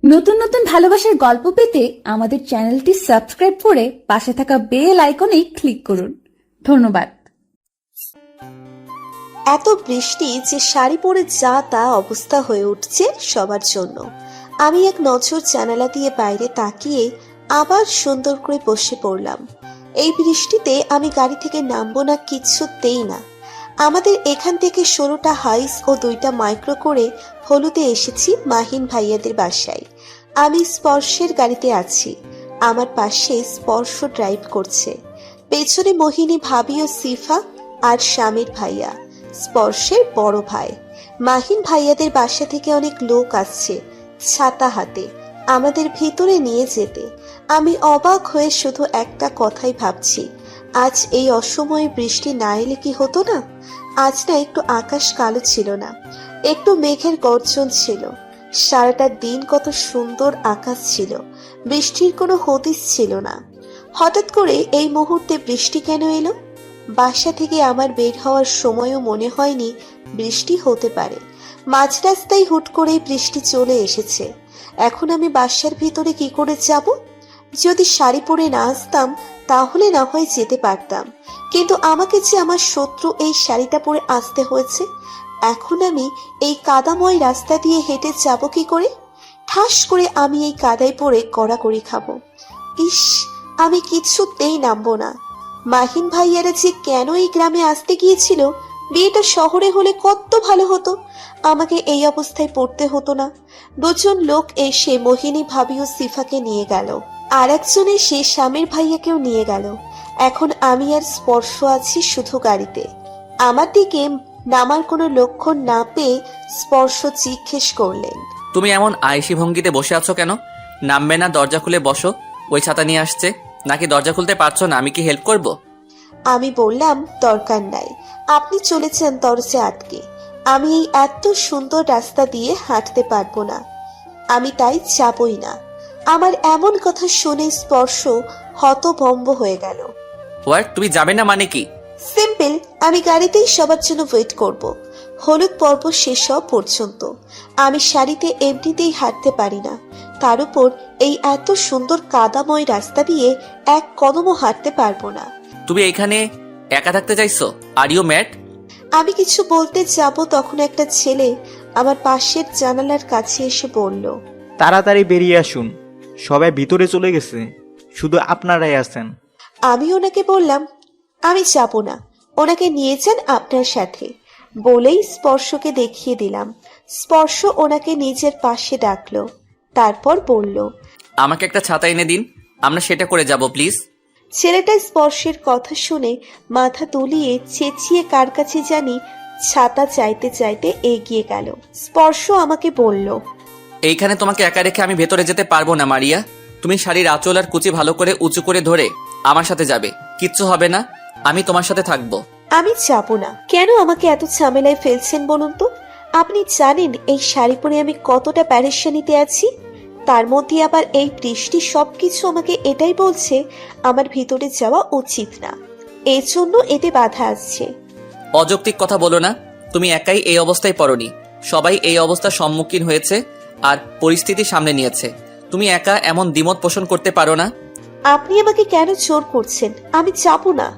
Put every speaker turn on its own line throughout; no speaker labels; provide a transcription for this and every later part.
নতুন নতুন ভালোবাসার গল্প পেতে আমাদের চ্যানেলটি সাবস্ক্রাইব করে পাশে থাকা বেল আইকনে ক্লিক করুন। ধন্যবাদ।
এত বৃষ্টি যে শাড়ি পরে যা তা অবস্থা হয়ে উঠছে সবার জন্য। আমি এক নজর জানালা দিয়ে বাইরে তাকিয়ে আবার সুন্দর করে বসে পড়লাম। এই বৃষ্টিতে আমি গাড়ি থেকে নামবো না কিচ্ছুতেই না। আমাদের এখান থেকে 16টা হাইস ও 2টা মাইক্রো করে হলুদে এসেছি মাহিন ভাইয়াদের বাসায়। আমি স্পর্শের গাড়িতে আছি, আমার পাশে স্পর্শ ড্রাইভ করছে, পেছনে মোহিনী ভাবি ও সিফা আর স্বামীর ভাইয়া, স্পর্শের বড় ভাই। মাহিন ভাইয়াদের বাসা থেকে অনেক লোক আসছে ছাতা হাতে আমাদের ভিতরে নিয়ে যেতে। আমি অবাক হয়ে শুধু একটা কথাই ভাবছি, আজ এই অসময়ে বৃষ্টি না এলে কি হতো না? আজ না একটু আকাশ কালো ছিল না, একটু মেঘের গর্জন ছিল, সারাটা দিন কত সুন্দর আকাশ ছিল, বৃষ্টির কোনো হদিস ছিল না। হঠাৎ করে এই মুহূর্তে বৃষ্টি কেন এলো? বাসা থেকে আমার বের হওয়ার সময়ও মনে হয়নি বৃষ্টি হতে পারে। মাঝ রাস্তায় হুট করেই বৃষ্টি চলে এসেছে। এখন আমি বাসার ভিতরে কি করে যাব? যদি শাড়ি পরে না আসতাম তাহলে না হয় যেতে পারতাম, কিন্তু আমাকে যে আমার শত্রু এই শাড়িটা পরে আসতে হয়েছে। এখন আমি এই কাদাময় রাস্তা দিয়ে হেঁটে যাব কি করে? ঠাস করে আমি এই কাদায় পড়ে কড়াকড়ি খাবো। ইস, আমি কিছুতেই নামবো না। মাহিন ভাইয়ারা যে কেন এই গ্রামে আসতে গিয়েছিল, বিয়েটা শহরে হলে কত ভালো হতো, আমাকে এই অবস্থায় পড়তে হতো না। দুজন লোক এসে মোহিনী ভাবি ও সিফাকে নিয়ে গেল, আর একজন এসে স্বামীর ভাইয়াকেও নিয়ে গেল। এখন আমি আর স্পর্শ আছি শুধু গাড়িতে। আমার দিকে নামার কোনো লক্ষণ না পেয়ে স্পর্শ জিজ্ঞেস করলেন,
তুমি এমন আয়েশি ভঙ্গিতে বসে আছো কেন? নামবে না? দরজা খুলে বসো, ওই ছাতা নিয়ে আসছে। নাকি দরজা খুলতে পারছো না? আমি কি হেল্প করব?
আমি বললাম, দরকার নাই, আপনি চলেছেন দরজা আটকে। আমি এই এত সুন্দর রাস্তা দিয়ে হাঁটতে পারবো না, আমি তাই যাবই না। আমার এমন কথা শুনে স্পর্শ হতভম্ব হয়ে গেল।
হোয়াট? তুমি যাবে না মানে কি?
সিম্পল, আমি গাড়িতেই সবার জন্য ওয়েট করব। হলুদ পর্ব শেষ হওয়া পর্যন্ত। আমি শাড়িতে এমনিতেই হাঁটতে পারি না, তার উপর এই এত সুন্দর কাদাময় রাস্তা দিয়ে এক কদমও হাঁটতে পারবো না।
তুমি এখানে একা থাকতে চাইছো? Are you mad?
আমি কিছু বলতে যাব তখন একটা ছেলে আমার পাশের জানালার কাছে এসে বলল,
তাড়াতাড়ি বেরিয়ে আসুন, সবাই ভিতরে চলে গেছে, শুধু আপনারাই আছেন।
আমি ওনাকে বললাম, আমি যাব না, ওনাকে নিয়ে যান আপনার সাথে। বলেই স্পর্শকে দেখিয়ে দিলাম। স্পর্শ ওনাকে নিজের পাশে ডাকলো, তারপর বলল,
আমাকে একটা ছাতা এনে দিন, আমরা সেটা করে যাব প্লিজ।
ছেলেটা স্পর্শের কথা শুনে মাথা তুলিয়ে চেঁচিয়ে কার কাছে জানি ছাতা চাইতে চাইতে এগিয়ে গেল। স্পর্শ আমাকে বলল,
এইখানে তোমাকে একা রেখে আমি ভেতরে যেতে পারবো না মারিয়া। তুমি শাড়ির আঁচল আর কুচি ভালো করে উঁচু করে ধরে আমার সাথে যাবে, কিচ্ছু হবে না, আমি তোমার সাথে থাকবো।
আমি যাব না। কেন আমাকে এত ঝামেলায় ফেলছেন বলুন তো? আপনি জানেন এই শাড়ি পরে আমি কতটা প্যারেশানিতে আছি, তার মধ্যে আবার এই বৃষ্টি সবকিছু আমাকে এটাই বলছে আমার ভিতরে যাওয়া উচিত না, এই জন্য এতে বাধা আসছে।
অযৌক্তিক কথা বলো না, তুমি একাই এই অবস্থায় পড়নি, সবাই এই অবস্থার সম্মুখীন হয়েছে আর পরিস্থিতি সামনে নিয়েছে। তুমি একা এমন দ্বিমত পোষণ করতে পারো না।
আপনি আমাকে কেন জোর করছেন? আমি যাব না।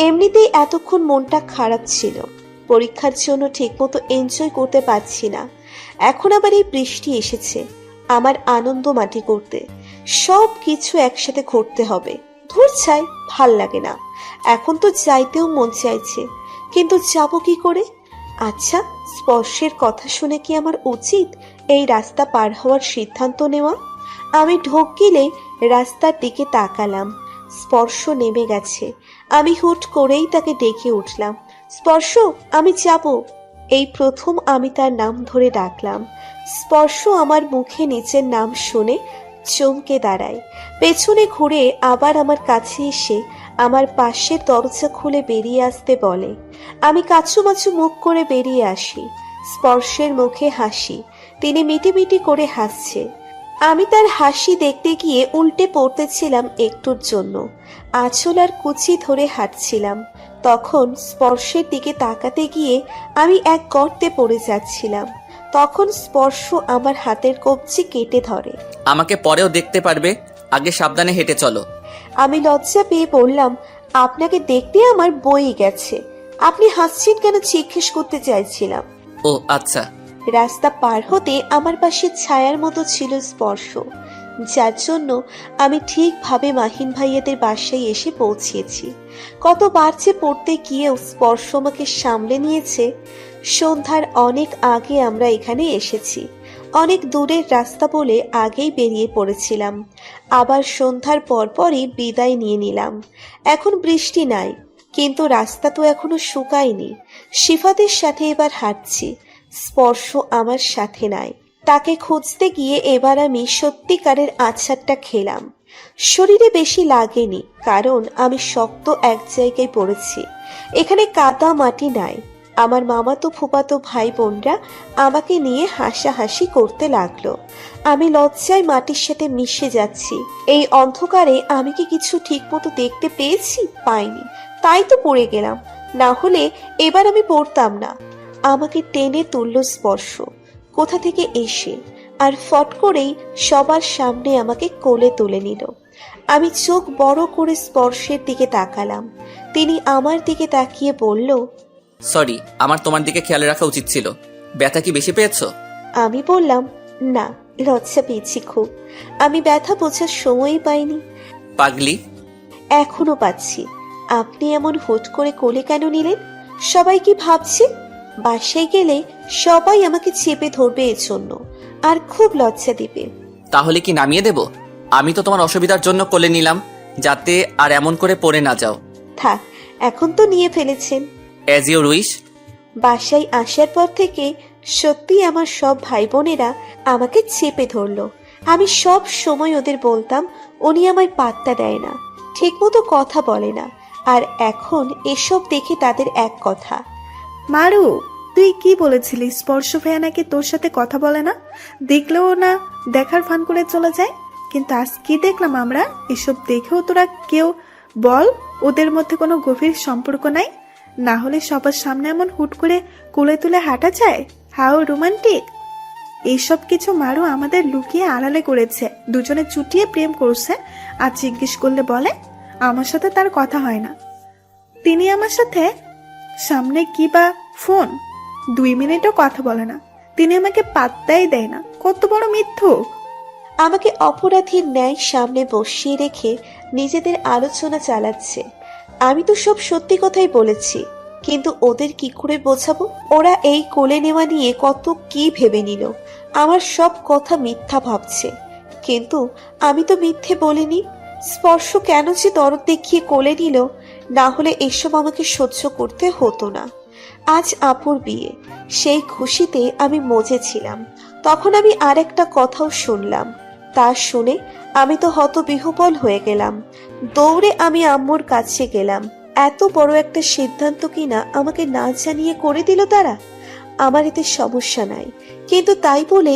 এমনিতেই এতক্ষণ মনটা খারাপ ছিল, পরীক্ষার জন্য ঠিকমতো এনজয় করতে পারছি না। এখন আবার এই বৃষ্টি এসেছে আমার আনন্দ মাটি করতে, সব কিছু একসাথে ঘটতে হবে। ধুর ছাই, ভাল লাগে না। এখন তো যাইতেও মন চাইছে, কিন্তু যাব কি করে? আচ্ছা, স্পর্শের কথা শুনে কি আমার উচিত এই রাস্তা পার হওয়ার সিদ্ধান্ত নেওয়া? আমি ঢোক গিলে রাস্তার দিকে তাকালাম, স্পর্শ নেমে গেছে। আমি হুট করেই তাকে ডেকে উঠলাম, স্পর্শ, আমি যাব। এই প্রথম আমি তার নাম ধরে ডাকলাম। স্পর্শ আমার মুখে নিচের নাম শুনে চমকে দাঁড়ায়, পেছনে ঘুরে আবার আমার কাছে এসে আমার পাশের দরজা খুলে বেরিয়ে আসতে বলে। আমি কাছুমাছু মুখ করে বেরিয়ে আসি। স্পর্শের মুখে হাসি, তিনি মিটিমিটি করে হাসছে। আমি তার হাসি দেখতে গিয়ে উল্টে পড়তেছিলাম একটুর জন্য, আঁচল আর কুচি ধরে হাঁটছিলাম। তখন স্পর্শের দিকে তাকাতে গিয়ে আমি এক গর্তে পড়ে যাচ্ছিলাম। তখন স্পর্শ আমার হাতের কবজি কেটে ধরে।
আমাকে পরেও দেখতে পারবে, আগে সাবধানে হেঁটে চলো।
আমি লজ্জা পেয়ে বললাম, আপনাকে দেখতে আমার বই গেছে। আপনি হাসছেন কেন জিজ্ঞেস করতে চাইছিলাম।
ও আচ্ছা।
রাস্তা পার হতে আমার পাশে ছায়ার মতো ছিল স্পর্শ, যার জন্য আমি ঠিকভাবে মাহিন ভাইয়াদের বাসায় এসে পৌঁছেছি। কতবার যে পড়তে গিয়েও স্পর্শ আমাকে সামলে নিয়েছে। সন্ধ্যার অনেক আগে আমরা এখানে এসেছি, অনেক দূরের রাস্তা বলে আগেই বেরিয়ে পড়েছিলাম। আবার সন্ধ্যার পরপরই বিদায় নিয়ে নিলাম। এখন বৃষ্টি নাই, কিন্তু রাস্তা তো এখনো শুকায়নি। সিফাতের সাথে এবার হাঁটছি, স্পর্শ আমার সাথে নাই। তাকে খুঁজতে গিয়ে এবার আমি সত্যিকারের আছাড়টা খেলাম। শরীরে বেশি লাগেনি, কারণ আমি শক্ত এক জায়গায় পড়েছি। এখানে কাদা মাটি নাই। আমার মামাতো ফুপাতো ভাই বোনরা আমাকে নিয়ে হাসাহাসি করতে লাগলো। আমি লজ্জায় মাটির সাথে মিশে যাচ্ছি। এই অন্ধকারে আমি কি কিছু ঠিকমতো দেখতে পেয়েছি? পাইনি, তাই তো পড়ে গেলাম। না হলে এবার আমি পড়তাম না। আমাকে টেনে তুলল স্পর্শ কোথা থেকে এসে, আর ফট করেই সবার সামনে আমাকে কোলে তুলে নিল। আমি চোখ বড় করে স্পর্শের দিকে তাকালাম। তিনি আমার দিকে তাকিয়ে বলল,
সরি, আমার তোমার দিকে খেয়াল রাখা উচিত ছিল। ব্যথা কি বেশি পেয়েছো?
আমি বললাম, না, লজ্জা পেয়েছি খুব। আমি ব্যথা বোঝার সময়ই পাইনি।
পাগলি।
এখনো পাচ্ছি। আপনি এমন হুট করে কোলে কেন নিলেন? সবাই কি ভাবছে? বাসায় গেলে সবাই আমাকে চেপে ধরবে এর জন্য, আর খুব লজ্জা দিবে।
তাহলে কি নামিয়ে দেব? আমি তো তোমার অসুবিধার জন্য কোলে নিলাম, যাতে আর এমন করে পড়ে না যাও।
থাক, এখন তো নিয়ে ফেলেছেন।
As your wish.
বাসায় আসার পর থেকে সত্যি আমার সব ভাই বোনেরা আমাকে চেপে ধরলো। আমি সব সময় ওদের বলতাম উনি আমায় পাত্তা দেয় না, ঠিকমতো কথা বলে না। আর এখন এসব দেখে তাদের এক কথা।
মারু, তুই কি বলেছিলি স্পর্শ ভাইয়া নাকি তোর সাথে কথা বলে না, দেখলেও না দেখার ফান করে চলে যায়? কিন্তু আজ কি দেখলাম আমরা? এসব দেখেও তোরা কেউ বল ওদের মধ্যে কোনো গভীর সম্পর্ক নাই? না হলে সবার সামনে এমন হুট করে কোলে তুলে হাঁটা যায়? How romantic! এইসব কিছু মারু আমাদের লুকিয়ে আড়ালে করেছে। দুজনে চুটিয়ে প্রেম করছে, আর জিজ্ঞেস করলে বলে আমার সাথে তার কথা হয় না। তিনি আমার সাথে সামনে কি বা ফোন 2 মিনিটও কথা বলে না। তিনি আমাকে পাত্তাই দেয় না। কত বড় মিথ্যুক!
আমাকে অপরাধীর ন্যায় সামনে বসিয়ে রেখে নিজেদের আলোচনা চালাচ্ছে। আমি তো সব সত্যি কথাই বলেছি, কিন্তু ওদের কি করে বোঝাবো? ওরা এই কোলে নেওয়া নিয়ে কত কি ভেবে নিল। আমার সব কথা মিথ্যা ভাবছে, কিন্তু আমি তো মিথ্যে বলিনি। স্পর্শ কেন যে দরদ দেখিয়ে কোলে নিল, না হলে এসব আমাকে সহ্য করতে হতো না। আজ আপুর বিয়ে, সেই খুশিতে আমি মজেছিলাম। তখন আমি আর একটা কথাও শুনলাম। তা শুনে আমি তো হতবিহ্বল হয়ে গেলাম। দৌড়ে আমি আম্মুর কাছে গেলাম। এত বড় একটা সিদ্ধান্ত কিনা আমাকে না জানিয়ে করে দিল তারা। আমার এতে সমস্যা নাই, কিন্তু তাই বলে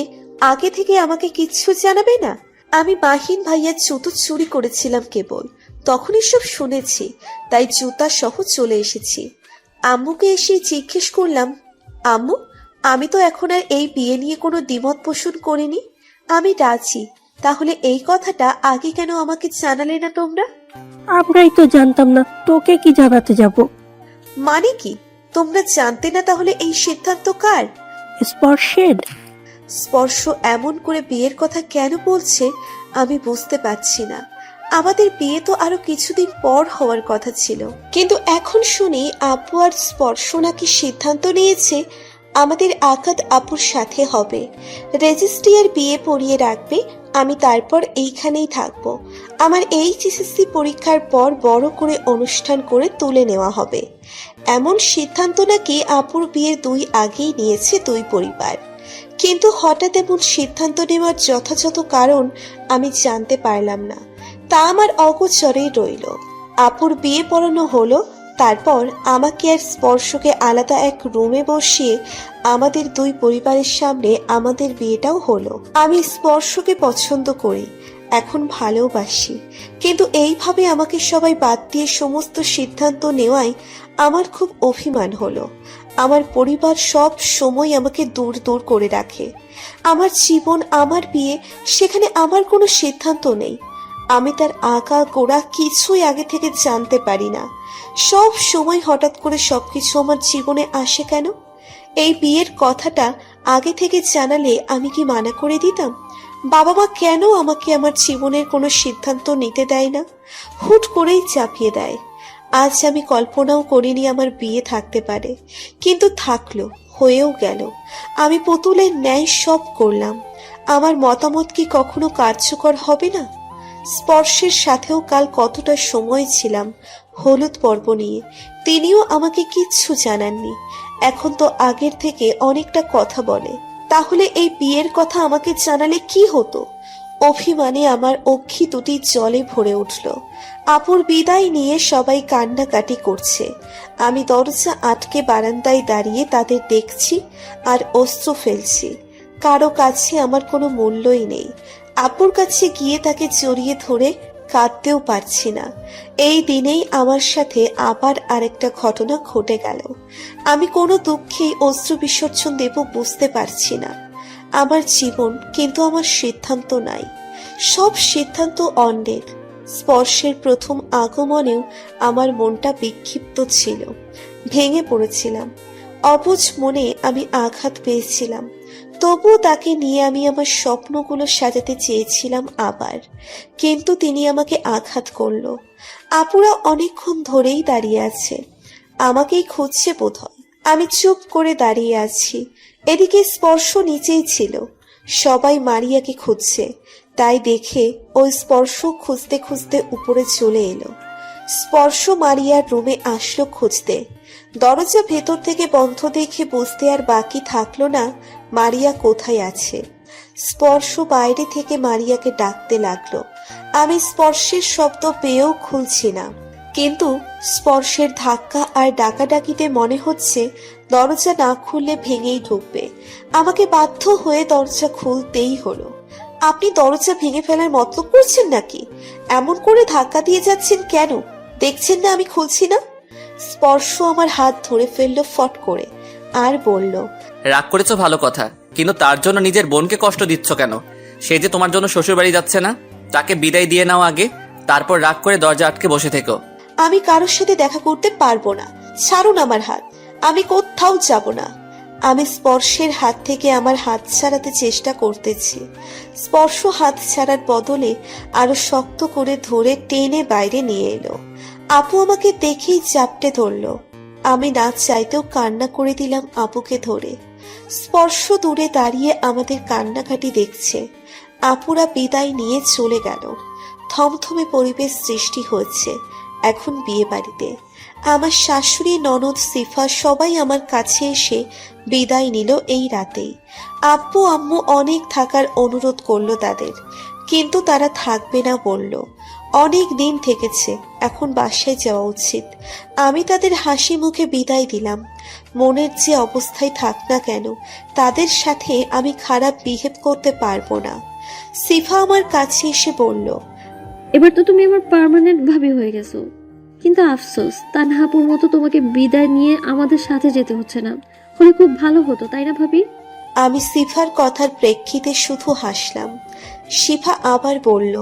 আগে থেকে আমাকে কিচ্ছু জানাবে না? আমি মাহিন ভাইয়ার জুতো চুরি করেছিলাম কেবল, তখনই সব শুনেছি, তাই জুতা সহ চলে এসেছি। আম্মুকে এসে জিজ্ঞেস করলাম, আম্মু, আমি তো এখন আর এই বিয়ে নিয়ে কোনো দ্বিমত পোষণ করিনি, আমি রাজি। তাহলে এই কথাটা আগে কেন আমাকে জানালে না তোমরা?
আমরাই তো জানতাম না, তোকে কি জানাতে যাব?
মানে কি, তোমরা জানতে না তাহলে এই সিদ্ধান্ত কার?
স্পর্শের।
স্পর্শ এমন করে বিয়ের কথা কেন বলছে আমি বুঝতে পারছি না। আমাদের বিয়ে তো আরো কিছুদিন পর হওয়ার কথা ছিল, কিন্তু এখন শুনি আপু আর স্পর্শ নাকি সিদ্ধান্ত নিয়েছে আমাদের আকাদ আপুর সাথে হবে। রেজিস্ট্রি আর বিয়ে পড়িয়ে রাখবে, আমি তারপর এইখানেই থাকবো। আমার এইচএসসি পরীক্ষার পর বড় করে অনুষ্ঠান করে তুলে নেওয়া হবে। এমন সিদ্ধান্ত নাকি আপুর বিয়ের 2 আগেই নিয়েছে 2 পরিবার। কিন্তু হঠাৎ এমন সিদ্ধান্ত নেওয়ার যথাযথ কারণ আমি জানতে পারলাম না। তা আমার অগোচরেই রইল। আপুর বিয়ে পড়ানো হলো, তারপর আমাকে আর স্পর্শকে আলাদা এক রুমে বসিয়ে আমাদের দুই পরিবারের সামনে আমাদের বিয়েটাও হলো। আমি স্পর্শকে পছন্দ করি, এখন ভালোবাসি, কিন্তু এইভাবে আমাকে সবাই বাদ দিয়ে সমস্ত সিদ্ধান্ত নেওয়ায় আমার খুব অভিমান হলো। আমার পরিবার সব সময় আমাকে দূর দূর করে রাখে। আমার জীবন, আমার বিয়ে, সেখানে আমার কোনো সিদ্ধান্ত নেই। আমি তার আঁকা গোড়া কিছুই আগে থেকে জানতে পারি না। সব সময় হঠাৎ করে সবকিছু আমার জীবনে আসে কেন? এই বিয়ের কথাটা আগে থেকে জানালে আমি কি মানা করে দিতাম? বাবা মা কেন আমাকে আমার জীবনের কোনো সিদ্ধান্ত নিতে দেয় না, হুট করেই চাপিয়ে দেয়? আজ আমি কল্পনাও করিনি আমার বিয়ে থাকতে পারে, কিন্তু থাকলো, হয়েও গেল। আমি পুতুলের ন্যায় সব করলাম। আমার মতামত কি কখনো কার্যকর হবে না? স্পর্শের সাথেও কাল কতটা সময় ছিলাম হলুদ পর্ব নিয়ে, তিনিও আমাকে কিচ্ছু জানাননি। এখন তো আগের থেকে অনেকটা কথা বলে। তাহলে এই বিয়ের কথা আমাকে জানালে কি হতো? অভিমানে আমার অক্ষি দুটি জলে ভরে উঠল। আপুর বিদায় নিয়ে সবাই কান্নাকাটি করছে। আমি দরজা আটকে বারান্দায় দাঁড়িয়ে তাদের দেখছি আর অশ্রু ফেলছি। কারো কাছে আমার কোনো মূল্যই নেই। আপুর কাছে গিয়ে তাকে জড়িয়ে ধরে কাঁদতেও পারছি না। এই দিনেই আমার সাথে আবার আরেকটা ঘটনা ঘটে গেল। আমি কোনো দুঃখেই অশ্রু বিসর্জন দেব বুঝতে পারছি না। আমার জীবন, কিন্তু আমার সিদ্ধান্ত নাই। সব সিদ্ধান্ত অন্যের। স্পর্শের প্রথম আগমনেও আমার মনটা বিক্ষিপ্ত ছিল, ভেঙে পড়েছিলাম। অবুঝ মনে আমি আঘাত পেয়েছিলাম। তবুও তাকে নিয়ে আমি আমার স্বপ্নগুলো সাজাতে চেয়েছিলাম আবার, কিন্তু তিনি আমাকে আঘাত করলো। আপুরা অনেকক্ষণ ধরেই দাঁড়িয়ে আছে, আমাকেই খুঁজছে বোধহয়। আমি চুপ করে দাঁড়িয়ে আছি। এদিকে স্পর্শ নিচেই ছিল, সবাই মারিয়াকে খুঁজছে। তাই দেখে ওই স্পর্শ খুঁজতে খুঁজতে উপরে চলে এলো। স্পর্শ মারিয়ার রুমে আসলো খুঁজতে। দরজা ভেতর থেকে বন্ধ দেখে বুঝতে আর বাকি থাকলো না মারিয়া কোথায় আছে। স্পর্শ বাইরে থেকে মারিয়াকে ডাকতে লাগলো। আমি স্পর্শের শব্দ পেয়েও খুলছি না, কিন্তু স্পর্শের ধাক্কা আর ডাকাডাকিতে মনে হচ্ছে দরজা না খুললে ভেঙেই ঢুকবে। আমাকে বাধ্য হয়ে দরজা খুলতেই হলো। আপনি দরজা ভেঙে ফেলার মতলব করছেন নাকি? এমন করে ধাক্কা দিয়ে যাচ্ছেন কেন? দেখছেন না আমি খুলছি না? স্পর্শ আমার হাত ধরে ফেললো ফট করে আর বলল,
রাগ করেছো ভালো কথা, কিন্তু তার জন্য নিজের বোনকে কষ্ট দিচ্ছ কেন? সে যে তোমার জন্য শ্বশুর বাড়ি যাচ্ছে না, তাকে বিদায় দিয়ে নাও আগে, তারপর রাগ করে দরজা আটকে বসে থেকো।
আমি কারোর সাথে দেখা করতে পারবো না। ছাড়ুন আমার হাত, আমি কোথাও যাব না। আমি স্পর্শের হাত থেকে আমার হাত ছাড়াতে চেষ্টা করতেছি। স্পর্শ হাত ছাড়ার বদলে আরো শক্ত করে ধরে টেনে বাইরে নিয়ে এলো। আপু আমাকে দেখেই চাপটে ধরলো। আমি না চাইতেও কান্না করে দিলাম আপুকে ধরে। স্পর্শ দূরে দাঁড়িয়ে আমাদের কান্নাকাটি দেখছে। আপুরা বিদায় নিয়ে চলে গেল। থমথমে পরিবেশ সৃষ্টি হয়েছে এখন বিয়ে বাড়িতে। আমার শাশুড়ি, ননদ, সিফা সবাই আমার কাছে এসে বিদায় নিল এই রাতেই। আব্বু আম্মু অনেক থাকার অনুরোধ করলো তাদের, কিন্তু তারা থাকবে না বলল। অনেক দিন থেকেছে, এখন বাসায় যাওয়া উচিত। আমি তাদের হাসি মুখে বিদায় দিলাম। মনের যে অবস্থায় থাক না কেন, তাদের সাথে আমি খারাপ বিহেভ করতে পারবো না। সিফা আমার কাছে এসে বলল,
এবার তো তুমি আমার পার্মানেন্ট ভাবি হয়ে গেছো, কিন্তু আফসোস তানহাপুর মতো তোমাকে বিদায় নিয়ে আমাদের সাথে যেতে হচ্ছে না। হলে খুব ভালো হতো, তাই না ভাবি?
আমি সিফার কথার প্রেক্ষিতে শুধু হাসলাম। সিফা আবার বলল,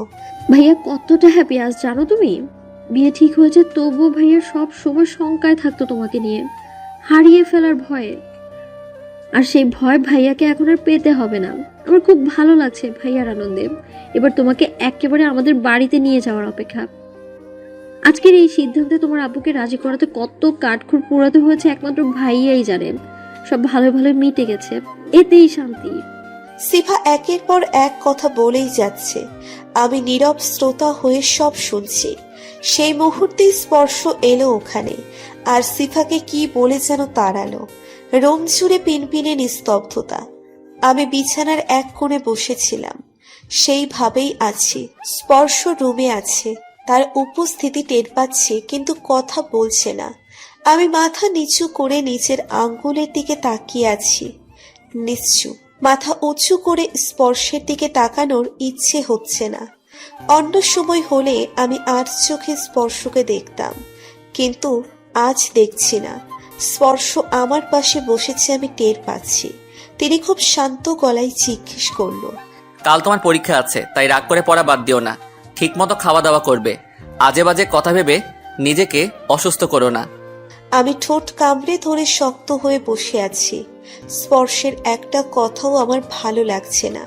ভাইয়া কতটা হ্যাপি আজ জানো তুমি? বিয়ে ঠিক হয়েছে, তবুও ভাইয়া সব সময় শঙ্কায় থাকতো তোমাকে নিয়ে, হারিয়ে ফেলার ভয়ে। আর সেই ভয় ভাইয়াকে এখন আর পেতে হবে না। আমার খুব ভালো লাগছে ভাইয়ার আনন্দে। এবার তোমাকে একেবারে আমাদের বাড়িতে নিয়ে যাওয়ার অপেক্ষা। আজকের এই সিদ্ধান্তে তোমার আব্বুকে রাজি করাতে কত কাঠখড় পোড়াতে হয়েছে একমাত্র ভাইয়াই জানেন। সব ভালো ভালো মিটে গেছে, এতেই শান্তি।
সিফা একের পর এক কথা বলেই যাচ্ছে। আমি নীরব শ্রোতা হয়ে সব শুনছি। সেই মুহূর্তেই স্পর্শ এলো ওখানে, আর সিফাকে কি বলে যেন তাড়ালো। রুম জুড়ে পিনপিনে নিস্তব্ধতা। আমি বিছানার এক কোণে বসেছিলাম, সেইভাবেই আছি। স্পর্শ রুমে আছে, তার উপস্থিতি টের পাচ্ছে, কিন্তু কথা বলছে না। আমি মাথা নিচু করে নিচের আঙ্গুলের দিকে তাকিয়ে আছি। নিশ্চুপ, মাথা উঁচু করে স্পর্শের দিকে তাকানোর ইচ্ছে হচ্ছে না। অন্য সময় হলে আমি আর চোখে স্পর্শকে দেখতাম, কিন্তু আজ দেখছি না। স্পর্শ আমার পাশে বসেছে, আমি টের পাচ্ছি। তিনি খুব শান্ত গলায় জিজ্ঞেস করলো,
কাল তোমার পরীক্ষা আছে, তাই রাগ করে পড়া বাদ দিও না। ঠিকমতো খাওয়া দাওয়া করবে। আজে বাজে কথা ভেবে নিজেকে অসুস্থ করো না।
আমি ঠোঁট কামড়ে ধরে শক্ত হয়ে বসে আছি। স্পর্শের একটা কথাও আমার ভালো লাগছে না।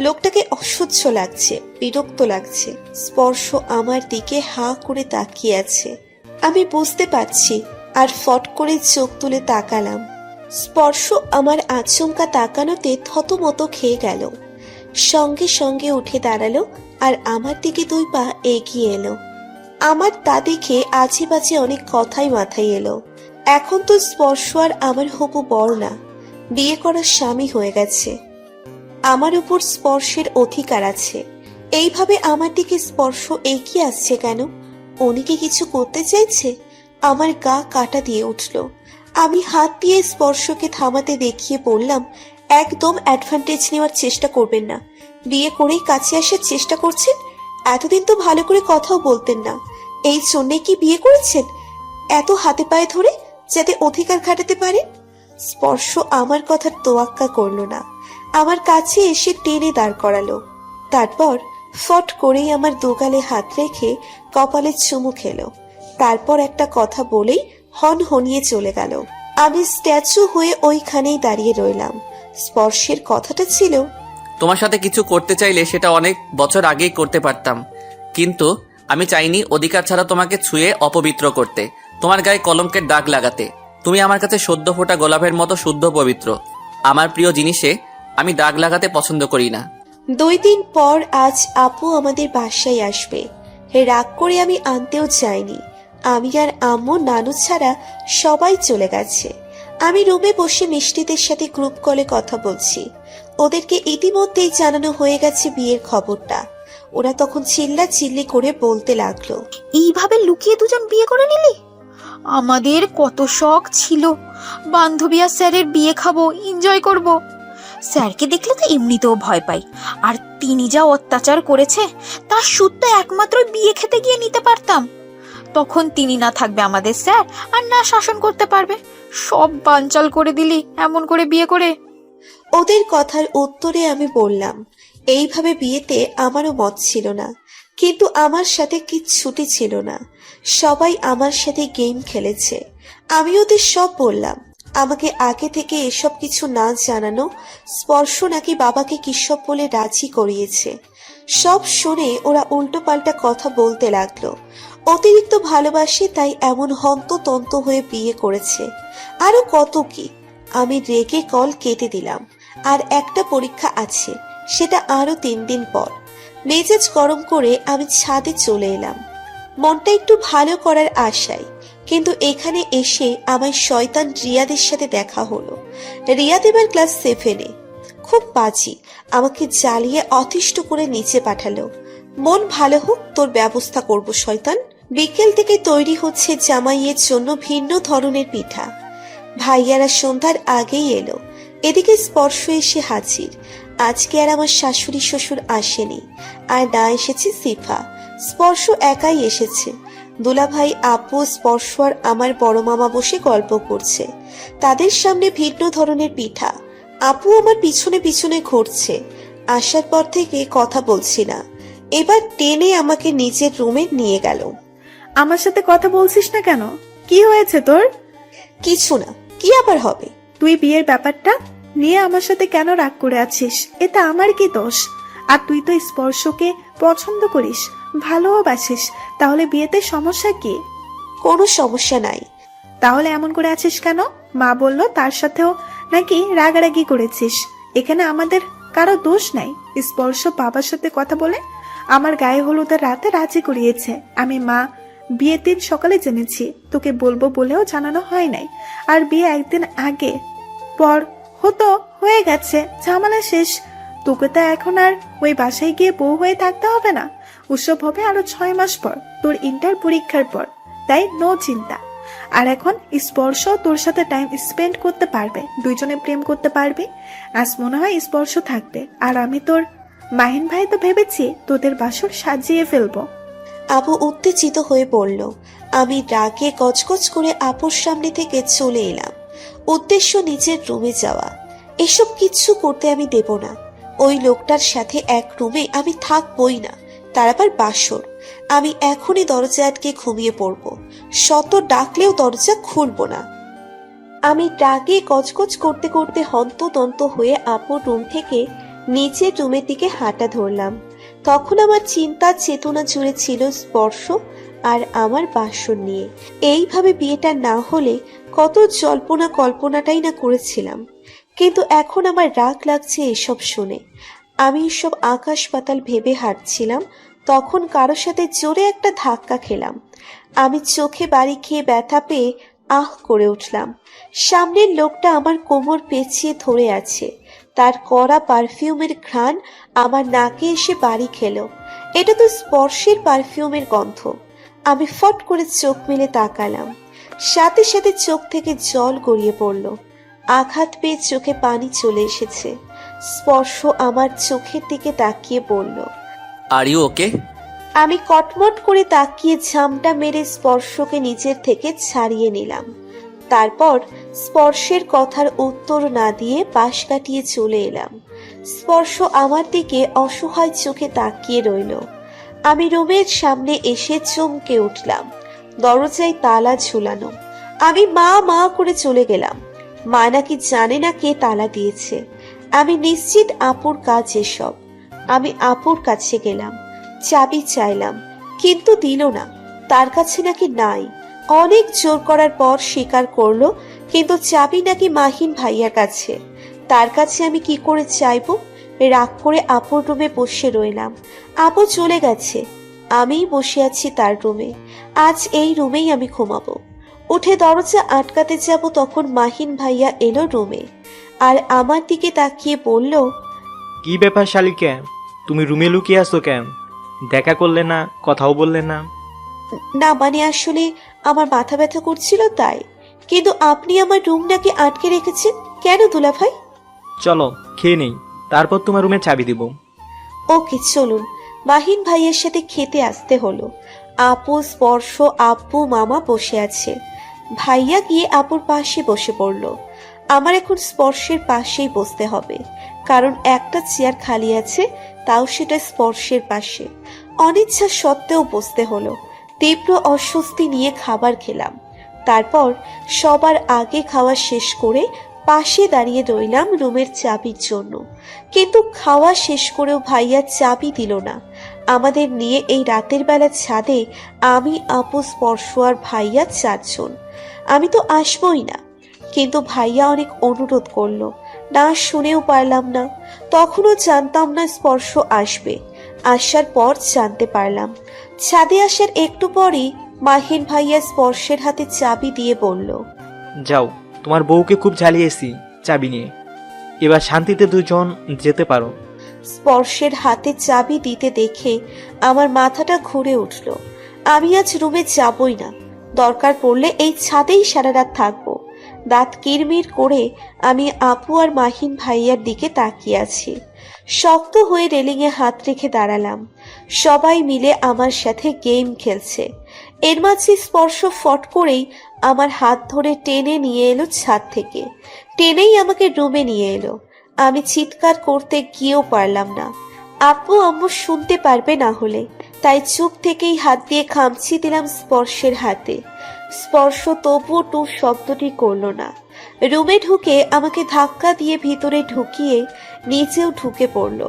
লোকটাকে অসহ্য লাগছে, বিরক্ত লাগছে। স্পর্শ আমার দিকে হাঁ করে তাকিয়ে আছে। আমি বুঝতে পারছি, আর ফট করে চোখ তুলে তাকালাম। স্পর্শ আমার আচমকা তাকানোতে থতমত খেয়ে গেল। সঙ্গে সঙ্গে উঠে দাঁড়ালো আর আমার দিকে 2 পা এগিয়ে এলো। আমার তা দেখে আজে বাজে অনেক কথাই মাথায় এলো। এখন তো স্পর্শ আর আমার হবু বর না, বিয়ে করার স্বামী হয়ে গেছে। আমার উপর স্পর্শের অধিকার আছে। এইভাবে আমার দিকে স্পর্শ এগিয়ে আসছে কেন? উনি কি কিছু করতে চাইছে? আমার গা কাটা দিয়ে উঠল। আমি হাত দিয়ে স্পর্শকে থামাতে দেখিয়ে বললাম, একদম অ্যাডভান্টেজ নেওয়ার চেষ্টা করবেন না। বিয়ে করেই কাছে আসার চেষ্টা করছেন? এতদিন তো ভালো করে কথাও বলতেন না। এই জন্যে কি বিয়ে করেছেন? এত হাতে পায়ে ধরে, যাতে অধিকার খাটাতে পারেন? স্পর্শ আমার কথার তোয়াক্কা করলো না, আমার কাছে এসে টেনে দাঁড় করালো। তারপর ফট করেই আমার দুগালে হাত রেখে কপালে চুমু খেলো। তারপর একটা কথা বলেই হনহনিয়ে চলে গেল। আমি স্ট্যাচু হয়ে ওইখানেই দাঁড়িয়ে রইলাম। স্পর্শের কথাটা ছিল,
তোমার সাথে কিছু করতে চাইলে সেটা অনেক বছর আগেই করতে পারতাম, কিন্তু আমি চাইনি অধিকার ছাড়া তোমাকে ছুঁয়ে অপবিত্র করতে, তোমার গায়ে কলঙ্কের দাগ লাগাতে। তুমি আমার কাছে সদ্য ফোটা গোলাপের মতো শুদ্ধ পবিত্র। আমার প্রিয় জিনিসে আমি দাগ লাগাতে পছন্দ করি না।
2 দিন পর আজ আপু আমাদের বাসায় আসবে। রাগ করে আমি আনতেও যাইনি। আমি আর আম্মু, নানু ছাড়া সবাই চলে গেছে। আমি রুমে বসে মিষ্টিদের সাথে গ্রুপ কলে কথা বলছি। ওদেরকে ইতিমধ্যেই জানানো হয়ে গেছে বিয়ের খবরটা। ওরা তখন চিল্লা চিল্লি করে বলতে লাগলো,
এইভাবে লুকিয়ে দুজন বিয়ে করে নিলি? আমাদের কত শখ ছিল বান্ধবী আর স্যারের বিয়ে খাবো, এনজয় করব। স্যারকে দেখলে তো এমনিতেও ভয় পাই, আর তিনি যা অত্যাচার করেছে তার সুদ তো একমাত্র বিয়ে খেতে গিয়ে নিতে পারতাম। তখন তিনি না থাকবে আমাদের স্যার, আর না শাসন করতে পারবে। সব বানচাল করে দিলি এমন করে বিয়ে করে।
ওদের কথার উত্তরে আমি বললাম, এইভাবে বিয়েতে আমারও মত ছিল না, কিন্তু আমার সাথে কিচ্ছুটি ছিল না। সবাই আমার সাথে গেম খেলেছে। আমি ওদের সব বললাম। আমাকে আগে থেকে এসব কিছু না জানানো স্পর্শ নাকি বাবাকে কিসব বলে রাজি করিয়েছে। সব শুনে ওরা উল্টো পাল্টা কথা বলতে লাগলো। অতিরিক্ত ভালোবাসে তাই এমন হন্ততন্ত হয়ে বিয়ে করেছে, আরো কত কি। আমি রেগে কল কেটে দিলাম। আর একটা পরীক্ষা আছে, সেটা আরো 3 দিন পর। মেজাজ গরম করে আমি ছাদে চলে এলাম, মনটা একটু ভালো করার আশায়। কিন্তু এখানে এসে আমার শয়তান রিয়াদের সাথে দেখা হলো। রিয়াদ এবার ক্লাস 7-এ। খুব বাজি, আমাকে জ্বালিয়ে অতিষ্ঠ করে নিচে পাঠালো। মন ভালো হোক, তোর ব্যবস্থা করব শয়তান। বিকেল থেকে তৈরি হচ্ছে জামাইয়ের জন্য ভিন্ন ধরনের পিঠা। ভাইয়ারা সন্ধ্যার আগেই এলো। এদিকে স্পর্শ এসে হাজির। আজকে আর আমার শাশুড়ি শ্বশুর আসেনি, আর না এসেছে সিফা। স্পর্শ একাই এসেছে। দুলাভাই, আপু, স্পর্শ আর আমার বড় মামা বসে গল্প করছে। তাদের সামনে ভিন্ন ধরনের পিঠা। আপু আমার পিছনে পিছনে ঘুরছে। আসার পর থেকে কথা বলছি না। এবার টেনে আমাকে নিজের রুমে নিয়ে গেল।
আমার সাথে কথা বলছিস না কেন? কি হয়েছে তোর?
কিছু না, কি আবার হবে?
তুই বিয়ের ব্যাপারটা নিয়ে আমার সাথে কেন রাগ করে আছিস? এটা আমার কি দোষ? আর তুই তো স্পর্শকে পছন্দ করিস, ভালোবাসিস, তাহলে বিয়েতে সমস্যা কি?
কোনো সমস্যা নাই।
তাহলে এমন করে আছিস কেন? মা বললো তার সাথেও নাকি রাগারাগি করেছিস। এখানে আমাদের কারো দোষ নাই। স্পর্শ বাবার সাথে কথা বলে আমার গায়ে হলুদের রাতে রাজি করিয়েছে। আমি মা বিয়ের দিন সকালে জেনেছি, তোকে বলবো বলেও জানানো হয় নাই। আর বিয়ে একদিন আগে পর হতো, হয়ে গেছে, ঝামেলা শেষ। তোকে তো এখন আর ওই বাসায় গিয়ে বউ হয়ে থাকতে হবে না। উৎসব হবে আরো 6 মাস পর, তোর ইন্টার পরীক্ষার পর। তাই নো চিন্তা। আর এখন স্পর্শ তোর সাথে টাইম স্পেন্ড করতে পারবে, দুইজনে প্রেম করতে পারবে। আজ মনে হয় স্পর্শ থাকবে, আর আমি তোর মাহিন ভাই তো ভেবেছি তোদের বাসর সাজিয়ে ফেলবো।
আপু উত্তেজিত হয়ে পড়ল। আমি রাগে গজগজ করে আপুর সামনে থেকে চলে এলাম। উদ্দেশ্য নিজের রুমে যাওয়া। এসব কিচ্ছু করতে আমি দেব না। ওই লোকটার সাথে এক রুমে আমি থাকবই না, তার আবার বাসর। আমি এখনই দরজা আটকে ঘুমিয়ে পড়ব, শত ডাকলেও দরজা খুলব না। আমি রাগে গজগজ করতে করতে হন্তদন্ত হয়ে আপুর রুম থেকে নিচের রুমের দিকে হাঁটা ধরলাম। তখন আমার চিন্তা চেতনা জুড়ে ছিল স্পর্শ আর আমার বাসর নিয়ে। এইভাবে বিয়েটা না হলে কত জল্পনা কল্পনাটাই না করেছিলাম। কিন্তু এখন আমার রাগ লাগছে এসব শুনে। আমি এসব আকাশ পাতাল ভেবে হাঁটছিলাম, তখন কারো সাথে জোরে একটা ধাক্কা খেলাম। আমি চোখে বাড়ি খেয়ে ব্যথা পেয়ে আহ করে উঠলাম। সামনের লোকটা আমার কোমর পেঁচিয়ে ধরে আছে, তার কড়া পারফিউমের ঘ্রাণ আমার নাকে এসে বাড়ি খেলো। এটা তো স্পর্শের পারফিউমের গন্ধ। আমি ফট করে চোখ মেলে তাকালাম, সাথে সাথে চোখ থেকে জল গড়িয়ে পড়ল। আঘাত পেয়ে চোখে পানি চলে এসেছে। স্পর্শ আমার চোখের দিকে তাকিয়ে বলল,
আর ইউ ওকে?
আমি কটমট করে তাকিয়ে ঝামটা মেরে স্পর্শকে নিচের থেকে ছাড়িয়ে নিলাম। তারপর স্পর্শের কথার উত্তর না দিয়ে পাশ কাটিয়ে চলে এলাম। স্পর্শ আমার দিকে অসহায় চোখে তাকিয়ে রইল। আমি রুমের সামনে এসে চমকে উঠলাম। দরজায় তালা ঝুলানো। আমি মা মা করে চলে গেলাম। মা নাকি জানে না কে তালা দিয়েছে। আমি নিশ্চিত আপুর কাজ এসব। আমি আপুর কাছে গেলাম, চাবি চাইলাম, কিন্তু দিল না। তার কাছে নাকি নাই। অনেক জোর করার পর স্বীকার করলো, কিন্তু চাবি নাকি মাহিন ভাইয়ার কাছে। তার কাছে আমি কি করে চাইবো? রাগ করে আপুর রুমে বসে রইলাম। আপু চলে গেছে, আমিই বসে আছি তার রুমে। আজ এই রুমেই আমি ঘুমাবো। উঠে দরজা আটকাতে যাব, তখন মাহিন ভাইয়া এলো রুমে, আর আমার দিকে তাকিয়ে বলল,
কি ব্যাপার শালিকা, তুমি রুমে লুকিয়ে আসো কেন? দেখা করলে না, কথাও বললে না?
না মানে আসলে আমার মাথা ব্যথা করছিল তাই। কিন্তু আপনি আমার রুম নাকি আটকে রেখেছেন কেন দুলা ভাই?
চলো খেয়ে নেই, তারপর তোমার রুমে চাবি দিব।
ওকে চলুন। মাহিন ভাইয়ের সাথে খেতে আসতে হলো। আপু, স্পর্শ, আব্বু, মামা বসে আছে। ভাইয়া গিয়ে আপুর পাশে বসে পড়ল। আমার এখন স্পর্শের পাশেই বসতে হবে, কারণ একটা চেয়ার খালি আছে, তাও সেটা স্পর্শের পাশে। অনিচ্ছা সত্ত্বেও বসতে হলো। তীব্র অস্বস্তি নিয়ে খাবার খেলাম। তারপর সবার আগে খাওয়া শেষ করে পাশে দাঁড়িয়ে রইলাম রুমের চাবির জন্য। কিন্তু খাওয়া শেষ করেও ভাইয়া চাবি দিল না। আমাদের নিয়ে এই রাতের বেলা ছাদে আমি, আপু, স্পর্শ আর ভাইয়া চারজন। আমি তো আসবই না, কিন্তু ভাইয়া অনেক অনুরোধ করলো। না শুনেও পারলাম না। তখনও জানতাম না স্পর্শ আসবে। আসার পর জানতে পারলাম। ছাদে আসার একটু পরই মাহিন ভাইয়া স্পর্শের হাতে চাবি দিয়ে বলল,
যাও, তোমার বউকে খুব জ্বালিয়েছি চাবি নিয়ে, এবার শান্তিতে দুজন যেতে পারো।
স্পর্শের হাতে চাবি দিতে দেখে আমার মাথাটা ঘুরে উঠল। আমি আজ রুমে যাবই না, দরকার পড়লে এই ছাদেই সারা রাত থাকবো। দাঁত কিরমির করে আমি আপু আর মাহিন ভাইয়ার দিকে তাকিয়ে আছি। শক্ত হয়ে রেলিংয়ে হাত রেখে দাঁড়ালাম। সবাই মিলে আমার সাথে গেম খেলছে। এর মাঝে স্পর্শ ফট করেই আমার হাত ধরে টেনে নিয়ে এলো ছাদ থেকে। টেনেই আমাকে রুমে নিয়ে এলো। আমি চিৎকার করতে গিয়েও পারলাম না। আপু আম্মু শুনতে পারবে না হলে, তাই চুপ থেকেই হাত দিয়ে খামচি দিলাম স্পর্শের হাতে। স্পর্শ তবুও টু শব্দটি করলো না। রুমে ঢুকে আমাকে ধাক্কা দিয়ে ভিতরে ঢুকিয়ে নিচেও ঢুকে পড়ল,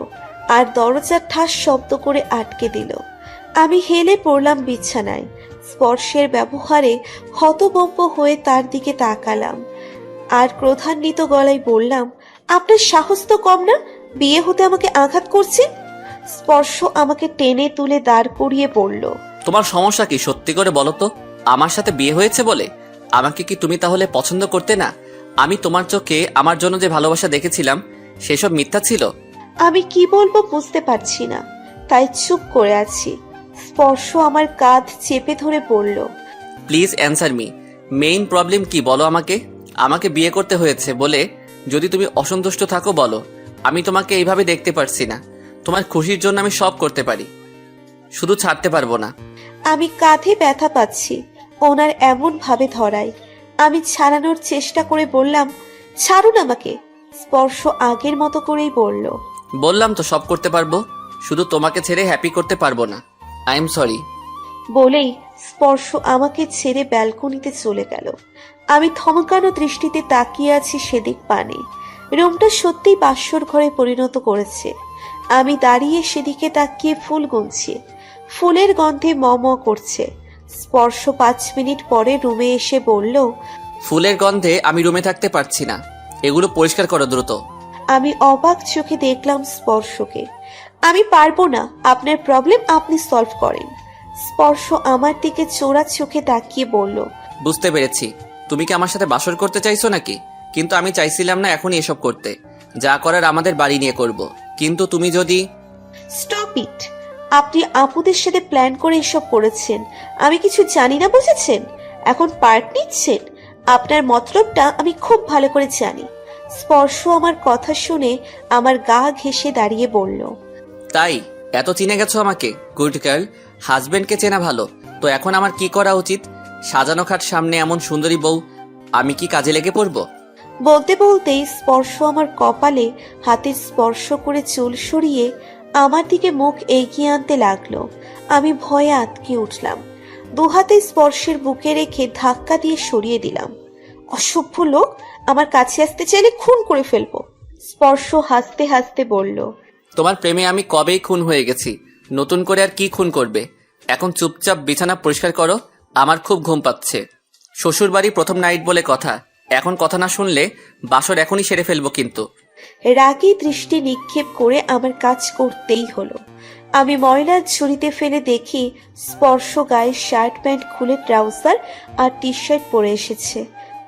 আর দরজা ঠাস শব্দ করে আটকে দিল। আমি হেলে পড়লাম বিছানায়। স্পর্শের ব্যবহারে হতভম্ব হয়ে তার দিকে তাকালাম, আর ক্রোধান্বিত গলায় বললাম, আপনার সাহস তো কম না, বিয়ে হতে আমাকে আঘাত করছেন? স্পর্শ আমাকে টেনে তুলে দাঁড় করিয়ে বলল,
তোমার সমস্যা কি সত্যি করে বলো তো? আমার সাথে বিয়ে হয়েছে বলে আমাকে কি তুমি তাহলে পছন্দ করতে না? আমি তোমার চোখে আমার জন্য যে ভালোবাসা দেখেছিলাম সেসব মিথ্যা ছিল।
আমি কি বলবো বুঝতে পারছি না, তাই চুপ করে আছি। স্পর্শ আমার কাঁধ চেপে ধরে বলল,
please answer me. Main problem কি বলো আমাকে? আমাকে বিয়ে করতে হয়েছে বলে যদি তুমি অসন্তুষ্ট থাকো বলো। আমি তোমাকে এইভাবে দেখতে পারছি না। তোমার খুশির জন্য আমি সব করতে পারি, শুধু ছাড়তে পারবো না।
আমি কাঁধে ব্যথা পাচ্ছি ওনার এমন ভাবে ধরায়। আমি ছাড়ানোর চেষ্টা করে বললাম, ছাড়ুন আমাকে। স্পর্শ আগের মতো করেই বলল,
বললাম তো সব করতে পারবো, শুধু তোমাকে ছেড়ে হ্যাপি করতে পারবো না। I am sorry.
বলেই স্পর্শ আমাকে ছেড়ে ব্যালকনিতে চলে গেল। আমি থমকানো দৃষ্টিতে তাকিয়ে আছি সেদিক পানে। রুমটা সত্যিই বাসর ঘরে পরিণত করেছে। আমি দাঁড়িয়ে সেদিকে তাকিয়ে ফুল গুনছি। ফুলের গন্ধে ম ম করছে। স্পর্শ 5 মিনিট পরে রুমে এসে বলল,
ফুলের গন্ধে আমি রুমে থাকতে পারছি না, এগুলো পরিষ্কার করো দ্রুত।
আমি অবাক চোখে দেখলাম স্পর্শকে। আমি পারবো না, আপনার প্রবলেম আপনি সলভ করেন। স্পর্শ আমার দিকে চোরা চোখে তাকিয়ে বলল,
বুঝতে পেরেছি, তুমি কি আমার সাথে বাসর করতে চাইছো নাকি? কিন্তু আমি চাইছিলাম না এখনই এসব করতে। যা করার আমাদের বাড়ি নিয়ে করব। কিন্তু তুমি যদি...
স্টপ ইট। আপনি আপুদের সাথে প্ল্যান করে এসব করেছেন, আমি কিছু জানি না বুঝেছেন? এখন পার্ট নিচ্ছেন। আপনার মতলবটা আমি খুব ভালো করে জানি। স্পর্শ আমার কথা শুনে আমার গা ঘেঁষে দাঁড়িয়ে বলল,
তাই এত চিনে গেছো আমাকে? Good girl. হাজবেন্ডকে চেনা ভালো তো এখন আমার কি করা উচিত? সাজানো খাট সামনে এমন সুন্দরী বউ, আমি কি কাজে লেগে পড়বো?
বলতে বলতেই স্পর্শ আমার কপালে হাতের স্পর্শ করে চুল সরিয়ে আমার দিকে মুখ এগিয়ে আনতে লাগলো। আমি ভয়ে আটকে উঠলাম। দুহাতে স্পর্শের বুকে রেখে ধাক্কা দিয়ে সরিয়ে দিলাম। অসভ্য লোক, আমার কাছে আসতে চাইলে খুন করে ফেলবো। স্পর্শ হাসতে হাসতে বলল,
তোমার প্রেমে আমি কবেই খুন হয়ে গেছি, নতুন করে আর কি খুন করবে? এখন চুপচাপ বিছানা পরিষ্কার করো, আমার খুব ঘুম পাচ্ছে। শ্বশুর বাড়ি প্রথম নাইট বলে কথা, এখন কথা না শুনলে বাসর এখনই সেরে ফেলবো কিন্তু।
রাগী দৃষ্টি নিক্ষেপ করে আমার কাজ করতেই হলো। আমি ময়লার ঝুড়িতে ফেলে দেখি স্পর্শ গায়ে শার্ট প্যান্ট খুলে ট্রাউজার আর টি শার্ট পরে এসেছে।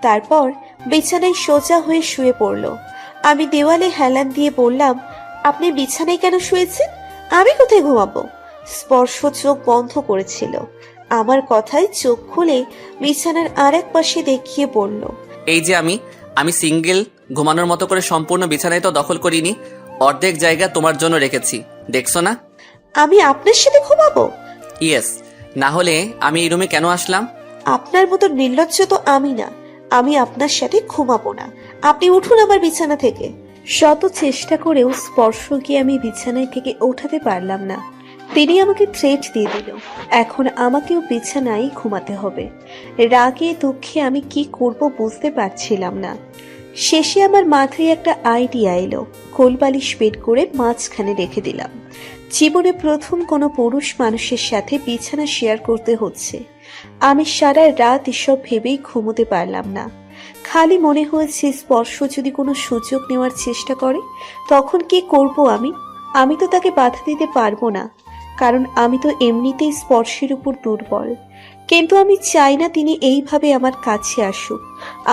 তারপর বিছানায় সোজা হয়ে শুয়ে পড়ল। আমি দেওয়ালে হেলান দিয়ে বললাম, আপনি বিছানায় কেন শুয়েছেন? আমি কোথায় ঘুমাবো? স্পর্শ চোখ বন্ধ করেছিল। আমার কথায় চোখ খুলে বিছানার আরেক পাশে দেখিয়ে বলল,
এই যে আমি সিঙ্গেল, ঘুমানোর মতো করে সম্পূর্ণ বিছানায় তো দখল করিনি, অর্ধেক জায়গা তোমার জন্য রেখেছি, দেখছো না?
আমি আপনার সাথে ঘুমাবো?
ইয়েস, না হলে আমি এই রুমে কেন আসলাম?
আপনার মতো নির্লজ্জ তো আমি না। আমি আপনার সাথে ঘুমাবো না। আপনি উঠুন আমার বিছানা থেকে। শত চেষ্টা করেও স্পর্শকে আমি বিছানায় থেকে ওঠাতে পারলাম না। তিনি আমাকে থ্রেট দিয়ে দিল, এখন আমাকেও বিছানায় ঘুমাতে হবে। রাগে দুঃখে আমি কি করব বুঝতে পারছিলাম না। শেষে আমার মাথায় একটা আইডিয়া এলো। কোলবালিশ বের করে মাঝখানে রেখে দিলাম। জীবনে প্রথম কোনো পুরুষ মানুষের সাথে বিছানা শেয়ার করতে হচ্ছে। আমি সারা রাত এসব ভেবেই ঘুমোতে পারলাম না। খালি মনে হয়েছে স্পর্শ যদি কোনো সুযোগ নেওয়ার চেষ্টা করে তখন কি করব আমি? আমি তো তাকে বাধা দিতে পারবো না, কারণ আমি তো এমনিতেই স্পর্শের উপর দুর্বল। কিন্তু আমি চাই না তিনি এইভাবে আমার কাছে আসুক,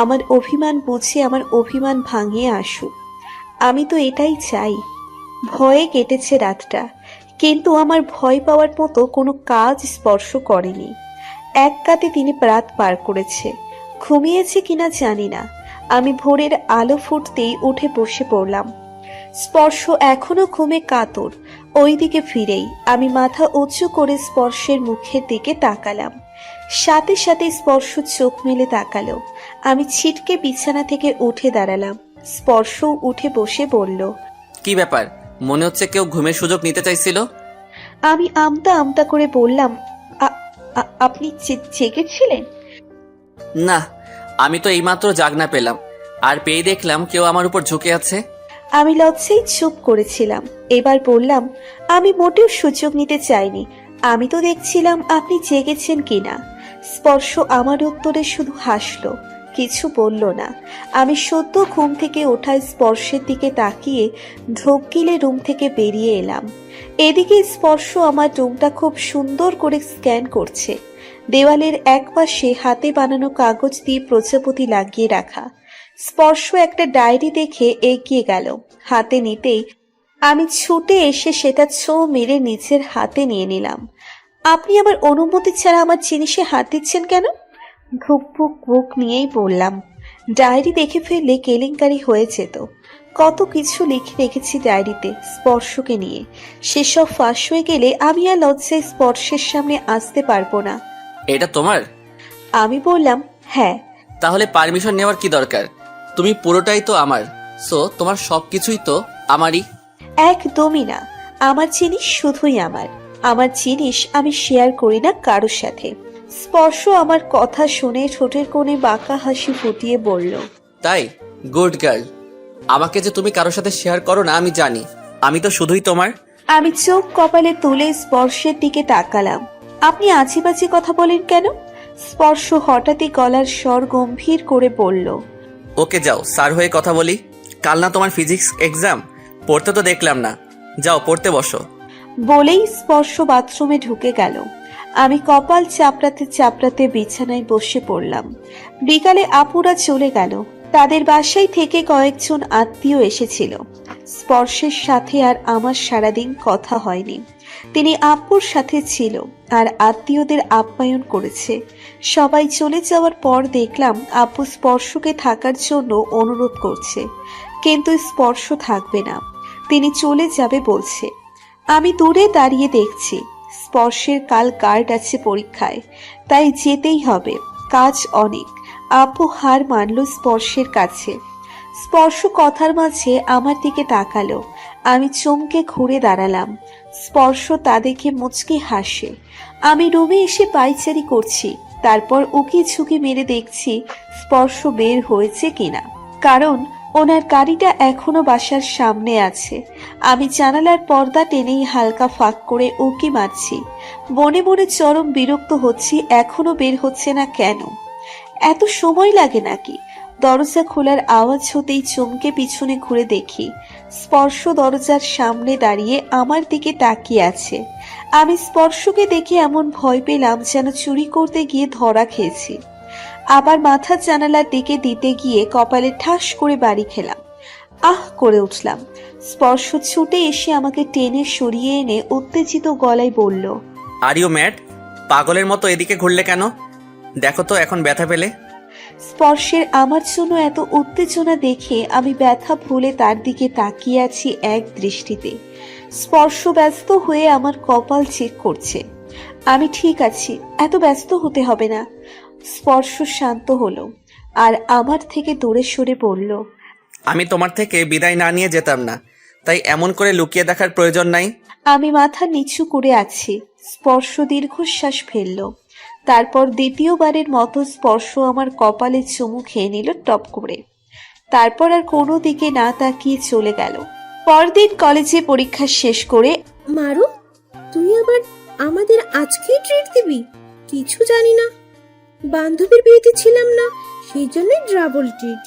আমার অভিমান বুঝে আমার অভিমান ভাঙিয়ে আসুক। আমি তো এটাই চাই। ভয়ে কেটেছে রাতটা, কিন্তু আমার ভয় পাওয়ার মতো কোনো কাজ স্পর্শ করেনি। এক কাতে তিনি রাত পার করেছে। ঘুমিয়েছে কিনা জানি না। আমি ভোরের আলো ফুটতেই উঠে বসে পড়লাম। স্পর্শ এখনো ঘুমে কাতর। ওইদিকে ফিরেই আমি মাথা উঁচু করে স্পর্শের মুখের দিকে তাকালাম। সাথে সাথে স্পর্শ চোখ মেলে তাকালো। আমি ছিটকে বিছানা থেকে উঠে দাঁড়ালাম। স্পর্শ উঠে বসে বলল,
কি ব্যাপার? মনে হচ্ছে কেউ ঘুমের সুযোগ নিতে চাইছিল।
আমি আমতা আমতা করে বললাম, আপনি জেগেছিলেন?
না, আমি তো এইমাত্র জাগনা পেলাম, আর পেয়ে দেখলাম কেউ আমার উপর ঝুঁকে আছে।
আমি লজ্জায় চুপ করেছিলাম। এবার বললাম, আমি মোটেও সুযোগ নিতে চাইনি, আমি তো দেখছিলাম আপনি জেগেছেন কিনা। স্পর্শ আমার উত্তরে শুধু হাসলো, কিছু বলল না। আমি সদ্য ঘুম থেকে ওঠা স্পর্শের দিকে তাকিয়ে ঢোক গিলে রুম থেকে বেরিয়ে এলাম। এদিকে স্পর্শ আমার রুমটা খুব সুন্দর করে স্ক্যান করছে। দেওয়ালের এক পাশে হাতে বানানো কাগজ দিয়ে প্রজাপতি লাগিয়ে রাখা। স্পর্শ একটা ডায়েরি দেখে এগিয়ে গেল। হাতে নিতেই আমি ছুটে এসে সেটা ছো মেরে নিজের হাতে নিয়ে নিলাম। আপনি আমার অনুমতি ছাড়া আমার জিনিসে হাত দিচ্ছেন কেন? ধুকপুক বুক নিয়েই বললাম, ডায়েরি দেখে ফেললে কেলেঙ্কারি হয়ে যেত। কত কিছু লিখে রেখেছি ডায়েরিতে স্পর্শকে নিয়ে, সেসব ফাঁস হয়ে গেলে আমি আর লজ্জায় স্পর্শের সামনে আসতে পারবো না।
এটা তোমার?
আমি বললাম, হ্যাঁ।
তাহলে পারমিশন নেওয়ার কি দরকার? তুমি পুরোটাই তো আমার, সো তোমার সবকিছুই তো আমারই।
একদমই না, আমার জিনিস শুধুই আমার। আমার জিনিস আমি শেয়ার করি না কারোর সাথে। স্পর্শ আমার কথা শুনে ঠোঁটের কোণে বাঁকা হাসি ফুটিয়ে বলল,
তাই? Good girl. আমাকে যে তুমি কারোর সাথে শেয়ার করো না আমি জানি, আমি তো শুধুই তোমার।
আমি চোখ কপালে তুলে স্পর্শের দিকে তাকালাম। আপনি আছিবাজি কথা বলেন কেন? স্পর্শ হঠাৎই গলার স্বর গম্ভীর করে বলল,
ওকে যাও, স্যার হয়ে কথা বলি। কাল না তোমার ফিজিক্স এক্সাম? পড়তে তো দেখলাম না, যাও পড়তে বসো।
বলেই স্পর্শ বাথরুমে ঢুকে গেল। আমি কপাল চাপড়াতে চাপড়াতে বিছানায় বসে পড়লাম। বিকালে আপুরা চলে গেল। তাদের বাসায় থেকে কয়েকজন আত্মীয় এসেছিল। স্পর্শের সাথে আর আমার সারাদিন কথা হয়নি। তিনি আপুর সাথে ছিল আর আত্মীয়দের আপ্যায়ন করেছে। সবাই চলে যাওয়ার পর দেখলাম আপু স্পর্শকে থাকার জন্য অনুরোধ করছে, কিন্তু স্পর্শ থাকবে না, তিনি চলে যাবে বলছে। আমি দূরে দাঁড়িয়ে দেখছি। স্পর্শের কাল গার্ড আছে পরীক্ষায়, তাই যেতেই হবে, কাজ অনেক। আপু হার মানল স্পর্শের কাছে। স্পর্শ কথার মাঝে আমার দিকে তাকালো। আমি চমকে ঘুরে দাঁড়ালাম। স্পর্শ তা দেখে মুচকি হাসে। আমি রুমে এসে পায়চারি করছি, তারপর উকি ঝুঁকি মেরে দেখছি স্পর্শ বের হয়েছে কিনা, কারণ ওনার গাড়িটা এখনো বাসার সামনে আছে। আমি জানালার পর্দা টেনেই হালকা ফাঁক করে উকি মারছি। মনে মনে চরম বিরক্ত হচ্ছি, এখনো বের হচ্ছে না কেন। এত সময় লাগে নাকি? দরজা খোলার আওয়াজ হতেই চমকে পিছনে ঘুরে দেখি স্পর্শ দরজার সামনে দাঁড়িয়ে আমার দিকে তাকিয়ে আছে। আমি স্পর্শকে দেখে এমন ভয় পেলাম যেন চুরি করতে গিয়ে ধরা খেয়েছি। আবার মাথার জানালার দিকে দিতে গিয়ে কপালে ঠাস করে বাড়ি খেলাম। আহ করে উঠলাম। স্পর্শ ছুটে এসে আমাকে টেনে সরিয়ে এনে উত্তেজিত গলায় বলল,
আর ইউ ম্যাড? পাগলের মতো এদিকে ঘুরলে কেন? দেখো তো এখন ব্যথা পেলে?
স্পর্শের আমার জন্য এত উত্তেজনা দেখে আমি ব্যথা ভুলে তার দিকে তাকিয়ে আছি এক দৃষ্টিতে। স্পর্শ ব্যস্ত হয়ে আমার কপাল চেক করছে। আমি ঠিক আছি, এত ব্যস্ত হতে হবে না। স্পর্শ শান্ত হলো আর আমার থেকে দূরে সরে পড়ল,
আমি তোমার থেকে বিদায় না নিয়ে যেতাম না, তাই এমন করে লুকিয়ে দেখার প্রয়োজন নাই।
আমি মাথা নিচু করে আছি। স্পর্শ দীর্ঘশ্বাস ফেলল। তারপর দ্বিতীয়বারের মতো স্পর্শ আমার কপালে চুমু খেয়ে নিল টপ করে। তারপর আর কোনো দিকে না তাকিয়ে চলে গেল। পরদিন কলেজে পরীক্ষা শেষ করে
মারু, তুই আবার আমাদের আজকেই ট্রিট দিবি? কিছু জানি না, বান্ধবীর বিয়েতে ছিলাম না, সেই জন্যই ডাবল ট্রিট।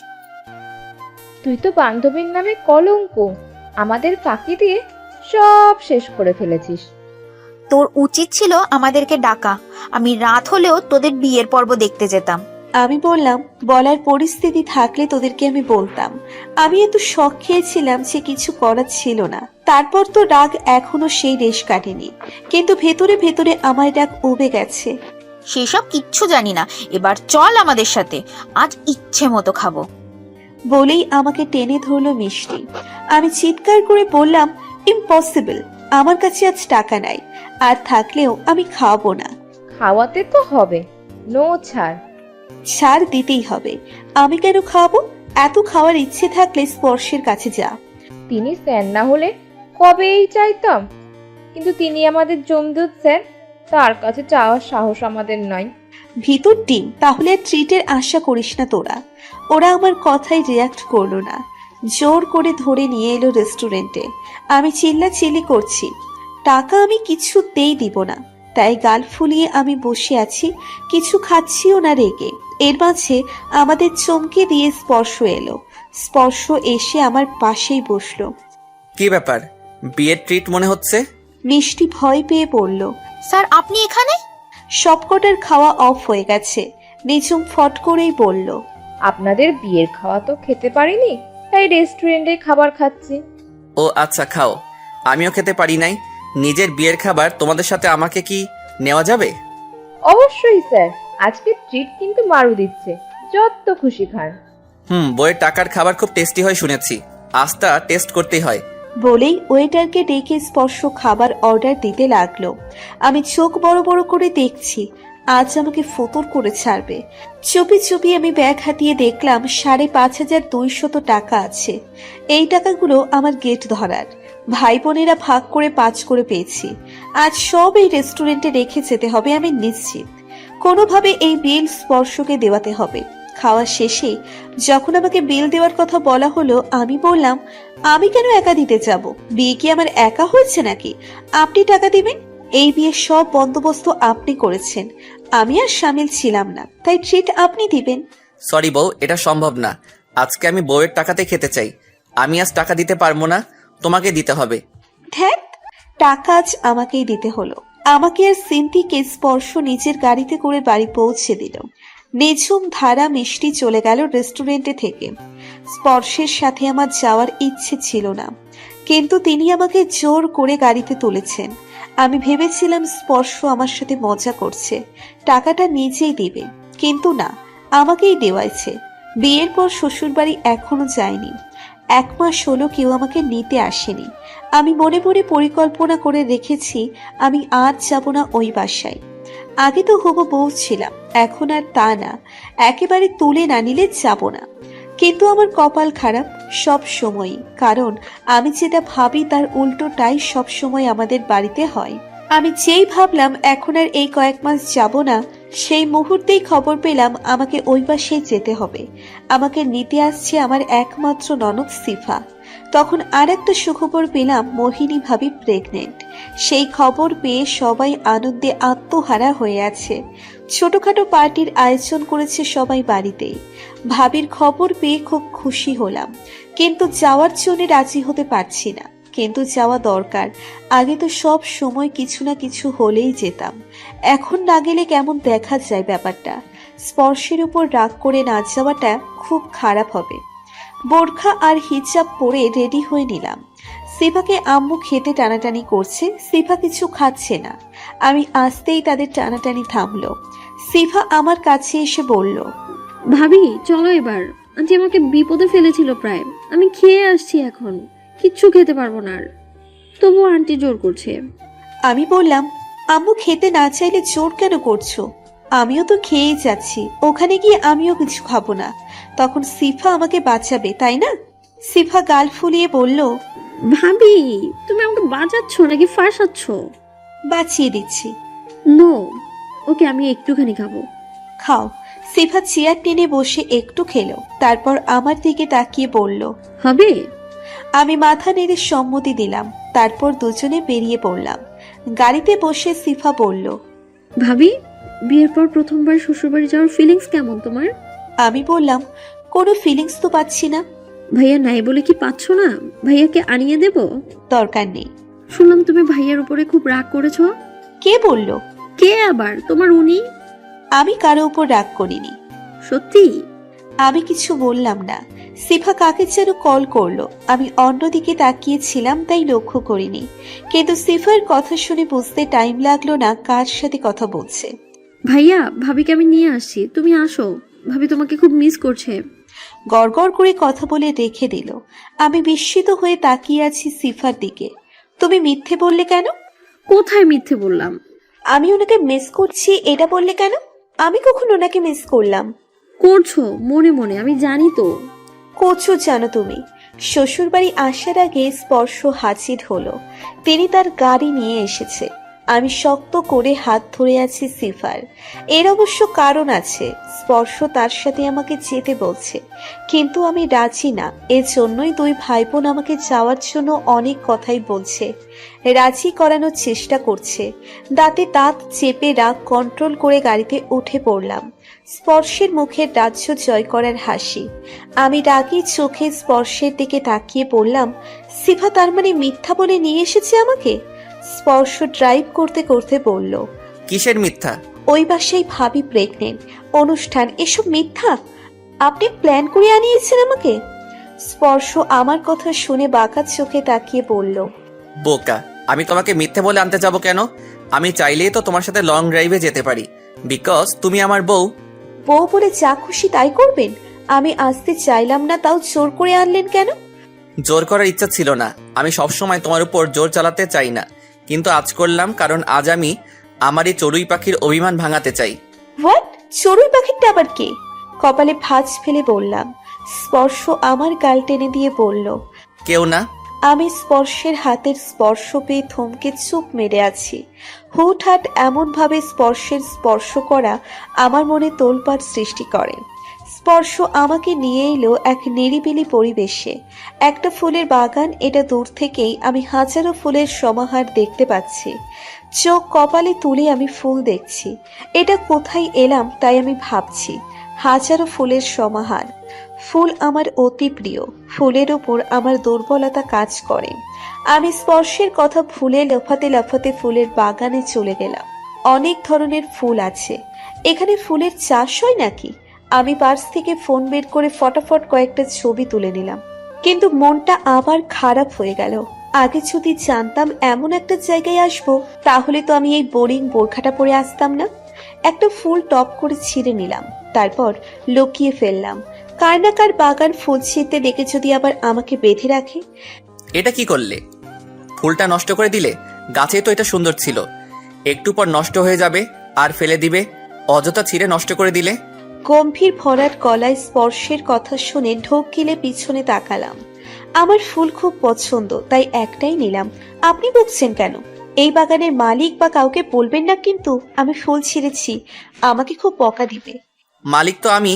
তুই তো বান্ধবীর নামে কলঙ্ক, আমাদের ফাঁকি দিয়ে সব শেষ করে ফেলেছিস।
তোর উচিত ছিল আমাদেরকে ডাকা, আমি রাত হলেও তোদের বিয়ের পর্ব দেখতে যেতাম।
আমি বললাম, বলার পরিস্থিতি থাকলে তোদেরকে আমি বলতাম। আমি এত শখ খেয়েছিলাম যে কিছু করার ছিল না। তারপর তো রাগ এখনো সেই রেশ কাটেনি, কিন্তু ভেতরে ভেতরে আমার রাগ উবে গেছে।
সেসব কিচ্ছু জানি না, এবার চল আমাদের সাথে, আজ ইচ্ছে মতো খাবো।
বলেই আমাকে টেনে ধরলো মিষ্টি। আমি চিৎকার করে বললাম, ইম্পসিবল, আমার কাছে আজ টাকা নাই, আর থাকলেও আমি খাওয়াবো না।
খাওয়াতে তো হবে, নো ছাড়।
ছাড় দিতেই হবে। আমি কেন খাওয়াবো? এত খাওয়ার ইচ্ছে থাকলে স্পর্শের কাছে যা।
তিনি স্যার না হলে কবেই চাইতাম, কিন্তু তিনি আমাদের জমদূত স্যার, তার কাছে চাওয়ার সাহস আমাদের নয়।
ভিতর টিম, তাহলে আর ট্রিটের আশা করিস না তোরা। ওরা আমার কথায় রিয়াক্ট করলো না। জোর করে ধরে নিয়ে এলো রেস্টুরেন্টে। আমি চিল্লাচিল্লি করছি, টাকা আমি কিছুতেই দিব না। তাই গাল ফুলিয়ে আমি বসে আছি, কিছু খাচ্ছিও না রেগে। এর মাঝে আমাদের চমকে দিয়ে স্পর্শ এলো। স্পর্শ এসে আমার পাশেই বসলো।
কি ব্যাপার, বিয়ের ট্রিট মনে হচ্ছে?
মিষ্টি ভয় পেয়ে পড়ল।
স্যার আপনি এখানে?
সবকটার খাওয়া অফ হয়ে গেছে। নিঝুম ফট করেই বলল,
আপনাদের বিয়ের খাওয়া তো খেতে পারিনি, তাই রেস্টুরেন্টে খাবার খাচ্ছি।
ও আচ্ছা, খাও। আমিও খেতে পারি নাই, নিজের বিয়ের খাবার তোমাদের সাথে আমাকে কি নেওয়া যাবে?
অবশ্যই স্যার, আজকে ট্রিট কিন্তু মারু দিচ্ছে, যত খুশি খান।
বইয়ের টাকার খাবার খুব টেস্টি হয় শুনেছি, আজটা টেস্ট করতেই হয়।
বলেই ওয়েটারকে ডেকে স্পর্শ খাবার অর্ডার দিতে লাগলো। আমি চোখ বড় বড় করে দেখছি, আজ আমাকে ফতর করে ছাড়বে। চুপি চুপি আমি ব্যাগ হাতিয়ে দেখলাম ৫,৫২০০ টাকা আছে। এই টাকাগুলো আমার গেট ধরার। ভাই বোনেরা ভাগ করে ৫ করে পেয়েছি। আজ সব এই রেস্টুরেন্টে রেখে যেতে হবে, আমি নিশ্চিত। কোনোভাবে এই বিল স্পর্শকে দেওয়াতে হবে। খাওয়া শেষে যখন আমাকে বিল দেওয়ার কথা বলা হলো, আমি বললাম, আমি কেন একা দিতে যাব? বিয়ে কি আমার একা হয়েছে নাকি? আপনি টাকা দিবেন। এই বিয়ের সব বন্দোবস্ত আপনি করেছেন, আমি আর সামিল ছিলাম না, তাই ট্রিট আপনি দিবেন।
সরি বউ, এটা সম্ভব না। আজকে আমি বউয়ের টাকাতে খেতে চাই। আমি আজ টাকা দিতে পারবো না, তোমাকে দিতে হবে।
ধ্যাত, টাকা আজ আমাকেই দিতে হলো। আমাকে আর সিন্থিকে স্পর্শ নিজের গাড়িতে করে বাড়ি পৌঁছে দিল। নিঝুম ধারা মিষ্টি চলে গেল রেস্টুরেন্টে থেকে। স্পর্শের সাথে আমার যাওয়ার ইচ্ছে ছিল না, কিন্তু তিনি আমাকে জোর করে গাড়িতে তুলেছেন। আমি ভেবেছিলাম স্পর্শ আমার সাথে মজা করছে, টাকাটা নিজেই দিবে, কিন্তু না, আমাকেই দেওয়াইছে। বিয়ের পর শ্বশুরবাড়ি এখনো যায়নি। 1 মাস হলো কেউ আমাকে নিতে আসেনি। আমি মনে মনে পরিকল্পনা করে রেখেছি আমি আজ যাব না ওই বাসায়। আগে তো হবু বউ ছিলাম, এখন আর তা না। একেবারে তুলে না নিলে যাব না। কিন্তু আমার কপাল খারাপ সব সময়, কারণ আমি যেটা ভাবি তার উল্টোটাই সব সময় আমাদের বাড়িতে হয়। আমি যেই ভাবলাম এখন আর এই কয়েক মাস যাব না, সেই মুহূর্তেই খবর পেলাম আমাকে ওই বাসায় যেতে হবে। আমাকে নিতে আসছে আমার একমাত্র ননদ সিফা। তখন আর একটা সুখবর পেলাম, মোহিনী ভাবি প্রেগনেন্ট। সেই খবর পেয়ে সবাই আনন্দে আত্মহারা হয়ে আছে। ছোটখাটো পার্টির আয়োজন করেছে সবাই বাড়িতেই। ভাবির খবর পেয়ে খুব খুশি হলাম, কিন্তু যাওয়ার জন্য রাজি হতে পারছি না। কিন্তু যাওয়া দরকার, আগে তো সব সময় কিছু না কিছু হলেই যেতাম। এখন না গেলে কেমন দেখা যায় ব্যাপারটা। স্পর্শের উপর রাগ করে না যাওয়াটা খুব খারাপ হবে। বোরখা আর হিজাব পরে রেডি হয়ে নিলাম। সিফাকে আম্মু খেতে টানাটানি করছে, সিফা কিছু খাচ্ছে না। আমি আসতেই তাদের টানাটানি থামলো। সিফা আমার কাছে এসে বলল,
ভাবি চলো এবার, আন্টি আমাকে বিপদে ফেলেছিল প্রায়। আমি খেয়ে আসছি, এখন কিচ্ছু খেতে পারবো না আর। তবুও আন্টি জোর করছে।
আমি বললাম, আম্মু খেতে না চাইলে জোর কেন করছো? আমিও তো খেয়েই যাচ্ছি, ওখানে গিয়ে আমিও কিছু খাবো না। তখন সিফা আমাকে বাঁচাবে, তাই না? সিফা গাল ফুলিয়ে বলল,
ভাবি তুমি আমাকে বাজাচ্ছ নাকি ফাঁসাচ্ছ?
বাঁচিয়ে দিচ্ছি।
নো, ওকে আমি একটুখানি খাবো।
খাও। সিফা চেয়ার টেনে বসে একটু খেলো, তারপর আমার দিকে তাকিয়ে বলল,
হবে?
আমি মাথা নেড়ে সম্মতি দিলাম। তারপর দুজনে বেরিয়ে পড়লাম। গাড়িতে বসে সিফা বলল,
ভাবি বিয়ের পর প্রথমবার শ্বশুরবাড়ি যাওয়ার ফিলিংস কেমন তোমার?
আমি বললাম, কোনো ফিলিংস তো পাচ্ছি না।
ভাইয়া নাই বলে কি পাচ্ছ না? ভাইয়াকে আনিয়ে দেব?
দরকার নেই।
শুনলাম তুমি ভাইয়ার উপরে খুব রাগ করেছো।
কে বলল?
কে আবার? তোমার উনি।
আমি কারো উপর রাগ করিনি।
সত্যি?
আমি কিছু বললাম না। সিফা কাকে যেন কল করলো। আমি অন্যদিকে তাকিয়েছিলাম, তাই লক্ষ্য করিনি। কিন্তু সিফার কথা শুনে বুঝতে টাইম লাগলো না কার সাথে কথা বলছে।
ভাইয়া ভাবিকে আমি নিয়ে আসছি, তুমি আসো। ভাবি তোমাকে খুব মিস করছে।
গড়গড় করে কথা বলে রেখে দিল। আমি বিস্মিত হয়ে তাকিয়ে আছি সিফার দিকে। তুমি মিথ্যে বললে কেন?
কোথায় মিথ্যে বললাম?
আমি ওনাকে মিস করছি এটা বললে কেন? আমি কখন ওনাকে মিস করলাম?
করছো মনে মনে, আমি জানি তো।
কোচো জানো তুমি। শ্বশুরবাড়ি আসার আগে স্পর্শ হাজির হলো। তিনি তার গাড়ি নিয়ে এসেছে। আমি শক্ত করে হাত ধরে আছি সিফার। এর অবশ্য কারণ আছে। স্পর্শ তার সাথে আমাকে যেতে বলছে, কিন্তু আমি রাজি না। এর জন্যই দুই ভাই বোন আমাকে যাওয়ার জন্য অনেক কথাই বলছে, রাজি করানোর চেষ্টা করছে। দাঁতে দাঁত চেপে রাগ কন্ট্রোল করে গাড়িতে উঠে পড়লাম। স্পর্শের মুখের রাজ্য জয় করার হাসি। আমি রাগী চোখে স্পর্শের দিকে তাকিয়ে বললাম, সিফা তার মানে মিথ্যা বলে নিয়ে এসেছে আমাকে? স্পর্শ ড্রাইভ করতে করতে বলল,
কিসের মিথ্যা?
ওই বাসায় ভাবি প্রেগনেন্ট, অনুষ্ঠান, এসব মিথ্যা। আপনি প্ল্যান করে আনিয়েছেন আমাকে। স্পর্শ আমার কথা শুনে বাঁকা চোখে তাকিয়ে বলল,
বোকা, আমি তোমাকে মিথ্যে বলে আনতে যাব কেন? আমি চাইলেই তো তোমার সাথে লং ড্রাইভে যেতে পারি। বিকজ তুমি আমার বউ।
বউ বলে যা খুশি তাই করবেন? আমি আসতে চাইলাম না, তাও জোর করে আনলেন কেন?
জোর করার ইচ্ছা ছিল না, আমি সবসময় তোমার উপর জোর চালাতে চাই না, কিন্তু আজ করলাম কারণ আজ আমি আমার এই চড়ুই পাখির অভিমান ভাঙাতে চাই।
হোয়াট? চড়ুই পাখিটা আবার কে? কপালে ভাঁজ ফেলে বললাম। স্পর্শ আমার গাল টেনে দিয়ে বলল।
কেউ না।
আমি স্পর্শের হাতের স্পর্শ পেয়ে থমকে চুপ মেরে আছি। হুটহাট এমনভাবে স্পর্শের স্পর্শ করা আমার মনে তোলপাড় সৃষ্টি করে। স্পর্শ আমাকে নিয়ে এলো এক নিরিবিলি পরিবেশে, একটা ফুলের বাগান। এটা দূর থেকেই আমি হাজারো ফুলের সমাহার দেখতে পাচ্ছি। চোখ কপালে তুলে আমি ফুল দেখছি। এটা কোথায় এলাম তাই আমি ভাবছি। হাজারো ফুলের সমাহার। ফুল আমার অতি প্রিয়। ফুলের ওপর আমার দুর্বলতা কাজ করে। আমি স্পর্শের কথা ভুলে লাফাতে লাফাতে ফুলের বাগানে চলে গেলাম। অনেক ধরনের ফুল আছে। এখানে ফুলের চাষ হয় নাকি? আমি পার্স থেকে ফোন বের করে ফটাফট কয়েকটা ছবি তুলে নিলাম, কিন্তু মনটা আবার খারাপ হয়ে গেল। আগে যদি জানতাম এমন একটা জায়গায় আসবো, তাহলে তো আমি এই বোরিং বোরখাটা পরে আসতাম না। একটা ফুল টপ করে ছিঁড়ে নিলাম, তারপর লুকিয়ে ফেললাম। কার না কার বাগান ফুল ছিঁড়তে দেখে যদি আবার আমাকে বেঁধে রাখে।
এটা কি করলে? ফুলটা নষ্ট করে দিলে। গাছে তো এটা সুন্দর ছিল, একটু পর নষ্ট হয়ে যাবে আর ফেলে দিবে, অযথা ছিঁড়ে নষ্ট করে দিলে।
গম্ভীর ভরাট গলায় স্পর্শের কথা শুনে ঢোক গিলে পিছনে তাকালাম। আমার ফুল খুব পছন্দ, তাই একটাই নিলাম। আপনি বকছেন কেন? এই বাগানের মালিক বা কাউকে বলবেন না কিন্তু আমি ফুল ছিঁড়েছি, আমাকে খুব বকা দিবে।
মালিক তো আমি।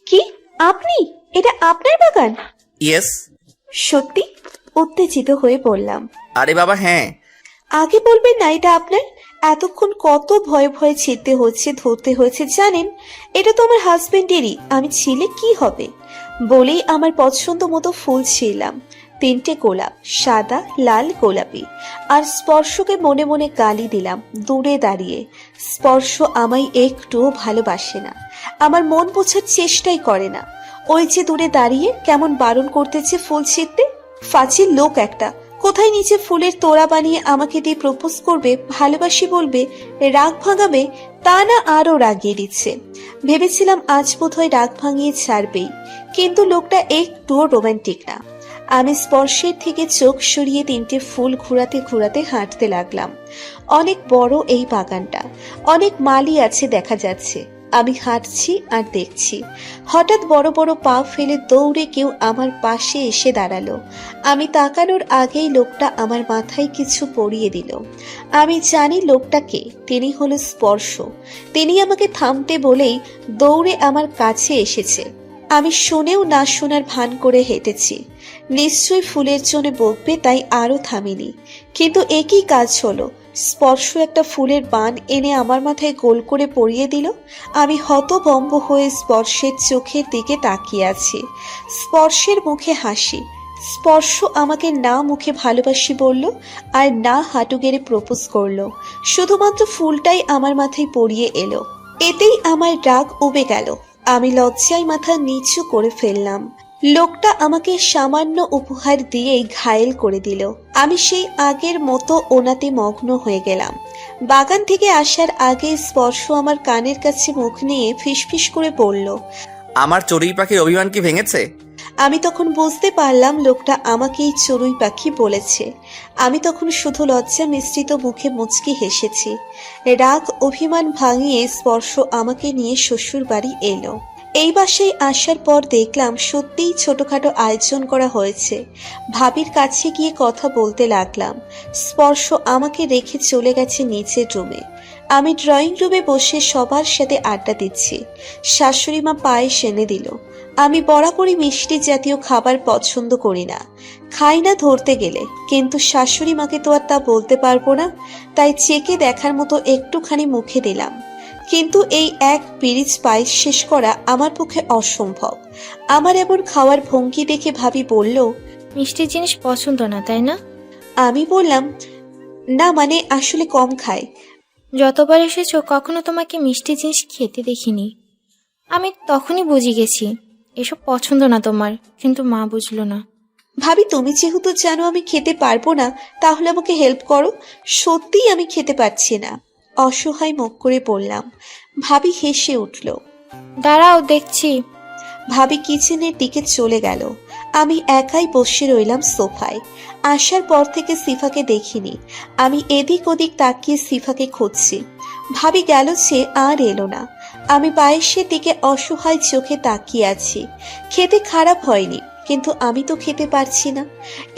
কি? আপনি? এটা আপনার বাগান?
ইয়েস।
সত্যি? উত্তেজিত হয়ে বললাম।
আরে বাবা হ্যাঁ।
আগে বলবেন না এটা আপনার? এতক্ষণ কত ভয়ে ভয়ে ছিঁড়তে হচ্ছে, ধরতে হয়েছে জানেন? এটা তো আমার হাজবেন্ডেরই, আমি ছিলে কি হবে? বলেই আমার পছন্দ মতো ফুল ছিঁড়লাম। 3টে গোলাপ, সাদা, লাল, গোলাপি। আর স্পর্শকে মনে মনে গালি দিলাম দূরে দাঁড়িয়ে। স্পর্শ আমায় একটুও ভালোবাসে না, আমার মন বোঝার চেষ্টাই করে না। ওই যে দূরে দাঁড়িয়ে কেমন বারণ করতেছে ফুল ছিঁড়তে। ফাঁচির লোক একটা। কোথায় নিচে ফুলের তোড়া বানিয়ে আমাকে দিয়ে প্রপোজ করবে, ভালোবাসি বলবে, রাগ ভাঙাবে, তা না আরো রাগিয়ে দিচ্ছে। ভেবেছিলাম আজ বোধহয় রাগ ভাঙিয়ে ছাড়বেই, কিন্তু লোকটা একটুও রোমান্টিক না। আমি স্পর্শের থেকে চোখ সরিয়ে 3টে ফুল ঘুরাতে ঘুরাতে হাঁটতে লাগলাম। অনেক বড় এই বাগানটা, অনেক মালি আছে দেখা যাচ্ছে। আমি হাঁটছি আর দেখছি। হঠাৎ বড় বড় পা ফেলে দৌড়ে কেউ আমার পাশে এসে দাঁড়ালো। আমি তাকানোর আগেই লোকটা আমার মাথায় কিছু পরিয়ে দিল। আমি জানি লোকটাকে, তিনি হলো স্পর্শ। তিনি আমাকে থামতে বলেই দৌড়ে আমার কাছে এসেছে। আমি শুনেও না শোনার ভান করে হেঁটেছি। নিশ্চয়ই ফুলের জন্য বকবে, তাই আরো থামিনি। কিন্তু একই কাজ হলো। স্পর্শ একটা ফুলের বান এনে আমার মাথায় গোল করে পরিয়ে দিল। আমি হতভম্ব হয়ে স্পর্শের চোখের দিকে তাকিয়ে আছি। স্পর্শের মুখে হাসি। স্পর্শ আমাকে না মুখে ভালোবাসি বলল, আর না হাঁটু গেড়ে প্রপোজ করলো। শুধুমাত্র ফুলটাই আমার মাথায় পরিয়ে এলো। এতেই আমার রাগ উবে গেল। আমি লজ্জায় মাথা নিচু করে ফেললাম। লোকটা আমাকে সামান্য উপহার দিয়েই ঘায়েল করে দিল। আমি সেই আগের মতো ওনাতে মগ্ন হয়ে গেলাম। বাগান থেকে আসার আগে স্পর্শ আমার কানের কাছে মুখ নিয়ে ফিসফিস করে বলল,
আমার চড়ুই পাখির অভিমান কি ভেঙেছে?
আমি তখন বুঝতে পারলাম লোকটা আমাকেই চড়ুই পাখি বলেছে। আমি তখন শুধু লজ্জা মিশ্রিত মুখে মুচকি হেসেছি। রাগ অভিমান ভাঙিয়ে স্পর্শ আমাকে নিয়ে শ্বশুর বাড়ি এলো। এই বাসায় আসার পর দেখলাম সত্যিই ছোটখাটো আয়োজন করা হয়েছে। ভাবির কাছে গিয়ে কথা বলতে লাগলাম। স্পর্শ আমাকে রেখে চলে গেছে নিচের রুমে। আমি ড্রয়িং রুমে বসে সবার সাথে আড্ডা দিচ্ছি। শাশুড়ি মা পায়েস এনে দিল। আমি বরাবরই মিষ্টি জাতীয় খাবার পছন্দ করি না, খাই না ধরতে গেলে, কিন্তু শাশুড়ি মাকে তো আর তা বলতে পারবো না। তাই চেকে দেখার মতো একটুখানি মুখে দিলাম। কিন্তু এই এক পিরিচ পায়েস শেষ করা আমার পক্ষে অসম্ভব। আমার এমন খাওয়ার ভঙ্গি দেখে ভাবি বলল,
মিষ্টি জিনিস পছন্দ না তাই না?
আমি বললাম, না মানে আসলে কম খাই।
যতবার এসেছো কখনো তোমাকে মিষ্টি জিনিস খেতে দেখিনি। আমি তখনই বুঝে গেছি এসব পছন্দ না তোমার, কিন্তু মা বুঝলো না।
ভাবি তুমি যেহেতু জানো আমি খেতে পারবো না, তাহলে আমাকে হেল্প করো। সত্যিই আমি খেতে পারছি না। অসহায় মুখ করে বললাম। ভাবি হেসে উঠল।
দাঁড়াও দেখছি।
ভাবি কিচেনের দিকে চলে গেল। আমি একাই বসে রইলাম সোফায়। আসার পর থেকে সিফাকে দেখিনি। আমি এদিক ওদিক তাকিয়ে সিফাকে খুঁজছি। ভাবি গেল সে আর এলো না। আমি পায়েসের দিকে অসহায় চোখে তাকিয়ে আছি। খেতে খারাপ হয়নি, কিন্তু আমি তো খেতে পারছি না।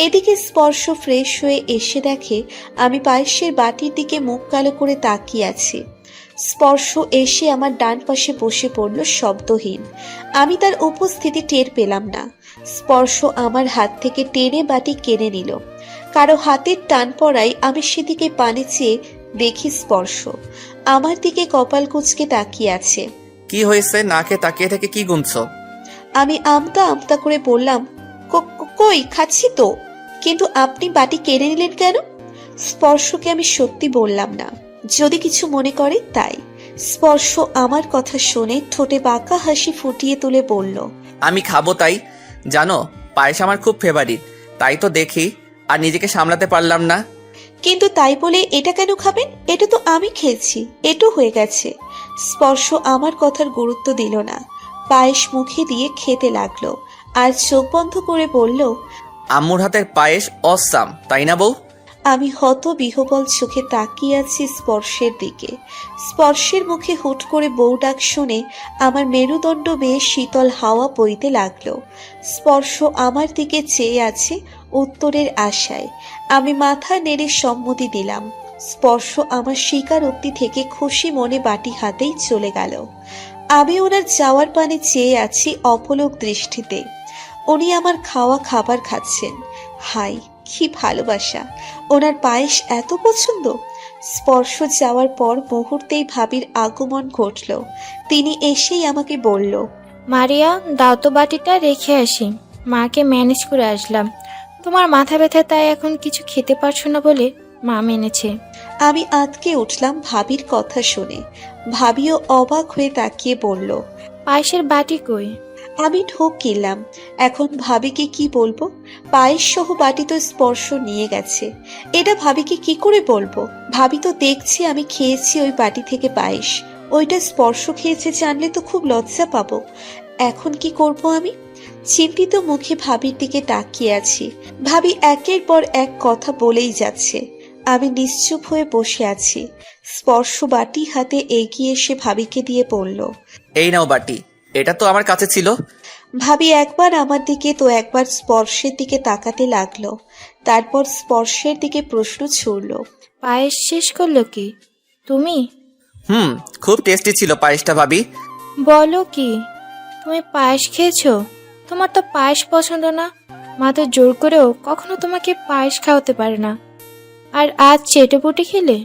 এদিকে স্পর্শ ফ্রেশ হয়ে এসে দেখে আমি পায়েসের বাটির দিকে মুখ কালো করে তাকিয়ে আছি। স্পর্শ এসে আমার ডান পাশে বসে পড়ল শব্দহীন। আমি তার উপস্থিতি টের পেলাম না। স্পর্শ আমার হাত থেকে টেনে বাটি কেড়ে নিল। কারো হাতের টান পড়ায় আমি সেদিকে পানি চেয়ে দেখি স্পর্শ আমার দিকে কপাল কুঁচকে তাকিয়ে আছে।
কি হয়েছে? নাকে তাকিয়ে থেকে কি গুনছো?
আমি আমতা আমতা করে বললাম, কই খাচ্ছি তো। কিন্তু আপনি বাটি কেড়ে নিলেন কেন? স্পর্শকে আমি সত্যি বললাম না, যদি কিছু মনে করে তাই। স্পর্শ আমার কথা শুনে ঠোঁটে বাঁকা হাসি ফুটিয়ে তুলে বলল,
আমি খাবো তাই। জানো, পায়েস আমার খুব ফেভারিট, তাই তো দেখি আর নিজেকে সামলাতে পারলাম না।
কিন্তু তাই বলে এটা কেন খাবেন? এটা তো আমি খেয়েছি, এটো হয়ে গেছে। স্পর্শ আমার কথার গুরুত্ব দিল না। পায়েস মুখে দিয়ে খেতে লাগলো আর চোখ বন্ধ করে বলল,
আম্মুর হাতের পায়েস অসাম, তাই না বউ?
আমি হত বিহবল চোখে তাকিয়ে আছি স্পর্শের দিকে। স্পর্শের মুখে হুট করে বউ ডাক শুনে আমার মেরুদণ্ড বেয়ে শীতল হাওয়া বইতে লাগলো। স্পর্শ আমার দিকে চেয়ে আছে উত্তরের আশায়। আমি মাথা নেড়ে সম্মতি দিলাম। স্পর্শ আমার স্বীকারোক্তি থেকে খুশি মনে বাটি হাতেই চলে গেল। আমি ওনার যাওয়ার পানে চেয়ে আছি অপলক দৃষ্টিতে। উনি আমার খাওয়া খাবার খাচ্ছেন। হাই, কি ভালোবাসা! ওনার পায়েস এত পছন্দ। স্পর্শ যাওয়ার পর মুহূর্তেই ভাবির আগমন ঘটল। তিনি এসেই আমাকে বলল,
মারিয়া, দাও তো বাটিটা, রেখে আসি। মাকে ম্যানেজ করে আসলাম। তোমার মাথা ব্যথা, তাই এখন কিছু খেতে পারছো না বলে মা মেনেছে।
আমি আঁতকে উঠলাম ভাবির কথা শুনে। ভাবিও অবাক হয়ে তাকিয়ে বলল,
পায়েসের বাটি কই?
আমি ঢোক গেলাম। এখন ভাবিকে কি বলবো? পায়েস সহ বাটি তো স্পর্শ নিয়ে গেছে। এটা ভাবিকে কি করে বলবো? ভাবি তো দেখছি আমি খেয়েছি ওই বাটি থেকে পায়েস। ওইটা স্পর্শ খেয়েছে জানলে তো খুব লজ্জা পাবো। এখন কি করব আমি? চিন্তিত মুখে ভাবির দিকে তাকিয়ে আছি। ভাবি একের পর এক কথা বলেই যাচ্ছে। আমি নিশ্চুপ হয়ে বসে আছি। স্পর্শ বাটি হাতে এগিয়ে এসে ভাবিকে দিয়ে বলল,
এই নাও বাটি, এটা তো আমার কাছে ছিল।
ভাবি একবার আমার দিকে তো একবার স্পর্শের দিকে তাকাতে লাগলো। তারপর স্পর্শের দিকে প্রশ্ন ছুড়ল,
পায়েস শেষ করলো কি তুমি?
খুব টেস্টি ছিল পায়েসটা ভাবি।
বলো কি, তুমি পায়েস খেয়েছো? তোমার তো পায়েস পছন্দ না। মা তো জোর করেও কখনো তোমাকে পায়েস খাওয়াতে পারে না, আর আজ চেটেপুটে খেলে।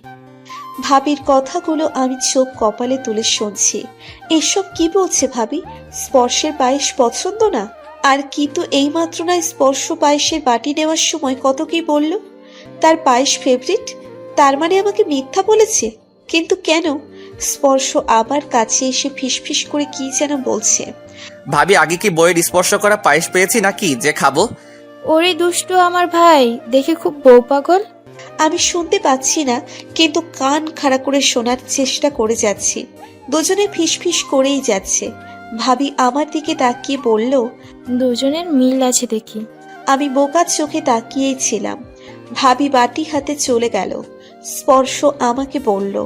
ভাবির কথাগুলো আমি চোখ কপালে তুলে শুনছি। এসব কি বলছে ভাবি? স্পর্শের পায়েস পছন্দ না? আর কি তো এইমাত্র না স্পর্শ পায়েসের বাটি নেওয়ার সময় কত কি বলল, তার পায়েস ফেভারিট। তার মানে আমাকে মিথ্যা বলেছে। কিন্তু কেন? স্পর্শ আবার কাছে এসে ফিসফিস করে কি যেন বলছে।
ভাবি, আগে কি বইয়ের স্পর্শ করা পায়েস পেয়েছি নাকি যে খাবো?
ওরে দুষ্টু আমার ভাই, দেখে খুব বউ পাগল।
আমি শুনতে পাচ্ছি না, কিন্তু কান খাড়া করে শোনার চেষ্টা করে যাচ্ছি। দুজনে ফিসফিস করেই যাচ্ছে। ভাবি আমার দিকে তাকিয়ে বলল,
দুজনের মিল আছে দেখি।
আমি বোকার চোখে তাকিয়েই ছিলাম। ভাবি বাটি হাতে চলে গেল। স্পর্শ আমাকে বলল,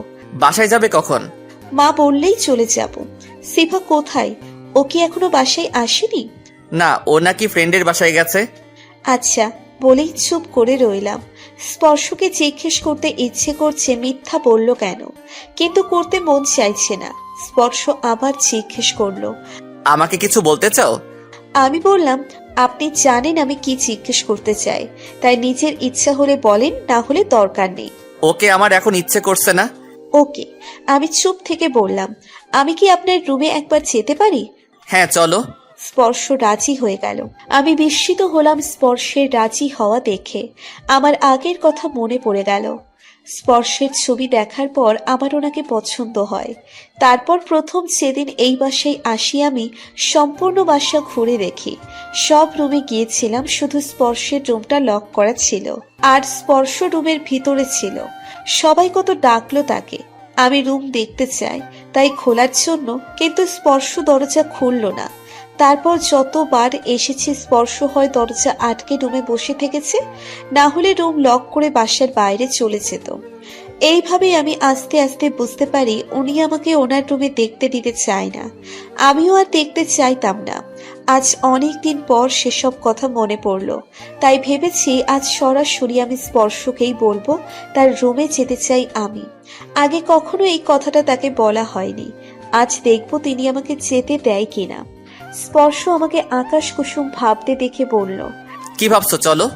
বাসায় যাবে কখন?
মা বললেই চলে যাব। সিফা কোথায়? ও কি এখনো বাসায় আসেনি?
না, ও নাকি ফ্রেন্ডের বাসায় গেছে।
আচ্ছা বলেই চুপ করে রইলাম। স্পর্শকে জিজ্ঞেস করতে ইচ্ছে করছে মিথ্যা বলল কেন, কিন্তু করতে মন চাইছে না। স্পর্শ আবার জিজ্ঞেস করলো,
আমাকে কিছু বলতে চাও?
আমি বললাম, আপনি জানেন আমি কি জিজ্ঞেস করতে চাই, তাই নিজের ইচ্ছা হলে বলেন, না হলে দরকার নেই।
ওকে, আমার এখন ইচ্ছে করছে না।
ওকে। আমি চুপ থেকে বললাম, আমি কি আপনার রুমে একবার যেতে পারি?
হ্যাঁ চলো।
স্পর্শ রাজি হয়ে গেল। আমি বিস্মিত হলাম স্পর্শের রাজি হওয়া দেখে। আমার আগের কথা মনে পড়ে গেল। স্পর্শের ছবি দেখার পর আমার ওনাকে পছন্দ হয়। তারপর প্রথম যেদিন এই বাসায় আসি আমি সম্পূর্ণ বাসা ঘুরে দেখি। সব রুমে গিয়েছিলাম, শুধু স্পর্শের রুমটা লক করা ছিল। আর স্পর্শ রুমের ভিতরে ছিল। সবাই কত ডাকলো তাকে, আমি রুম দেখতে চাই তাই খোলার জন্য, কিন্তু স্পর্শ দরজা খুলল না। তারপর যতবার এসেছি স্পর্শ হয় দরজা আটকে রুমে বসে থেকেছে, না হলে রুম লক করে বাসার বাইরে চলে যেত। এইভাবেই আমি আস্তে আস্তে বুঝতে পারি উনি আমাকে ওনার রুমে দেখতে দিতে চায় না। আমিও আর দেখতে চাইতাম না। আজ অনেক দিন পর সেসব কথা মনে পড়ল, তাই ভেবেছি আজ সরাসরি আমি স্পর্শকেই বলবো তার রুমে যেতে চাই আমি। আগে কখনো এই কথাটা তাকে বলা হয়নি। আজ দেখব তিনি আমাকে যেতে দেয় কিনা। স্পর্শ আমাকে আকাশ কুসুম ভাবতে দেখে বলল,
কি ভাবছো, চলো।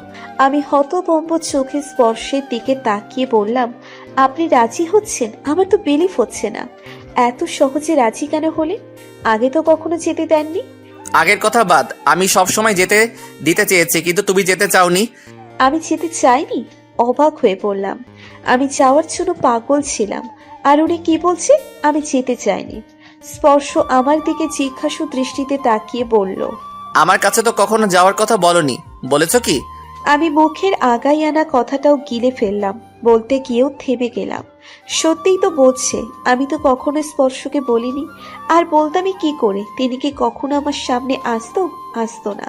আমি হতভম্ব চোখে স্পর্শের দিকে তাকিয়ে বললাম, আপনি রাজি হচ্ছেন? আমার তো বিলিভ হচ্ছে না। এত সহজে রাজি কেন হলেন? আগে তো কখনো যেতে দেননি।
আগের কথা বাদ, আমি সব সময় যেতে দিতে চেয়েছি, কিন্তু তুমি যেতে চাওনি।
আমি যেতে চাইনি? অবাক হয়ে বললাম। আমি যাওয়ার জন্য পাগল ছিলাম, আর উনি কি বলছে আমি যেতে চাইনি। স্পর্শ আমার দিকে জিজ্ঞাসু দৃষ্টিতে তাকিয়ে বলল,
আমার কাছে তো কখনো যাওয়ার কথা বলনি, বলেছো কি?
আমি মুখের আগাই আনা কথাটাও গিলে ফেললাম, বলতে গিয়েও থেমে গেলাম। সত্যিই তো বলছে, আমি তো কখনো স্পর্শকে বলিনি। আর বলতামই কি করে? তিনি কি কখনো আমার সামনে আসতো? আসতো না।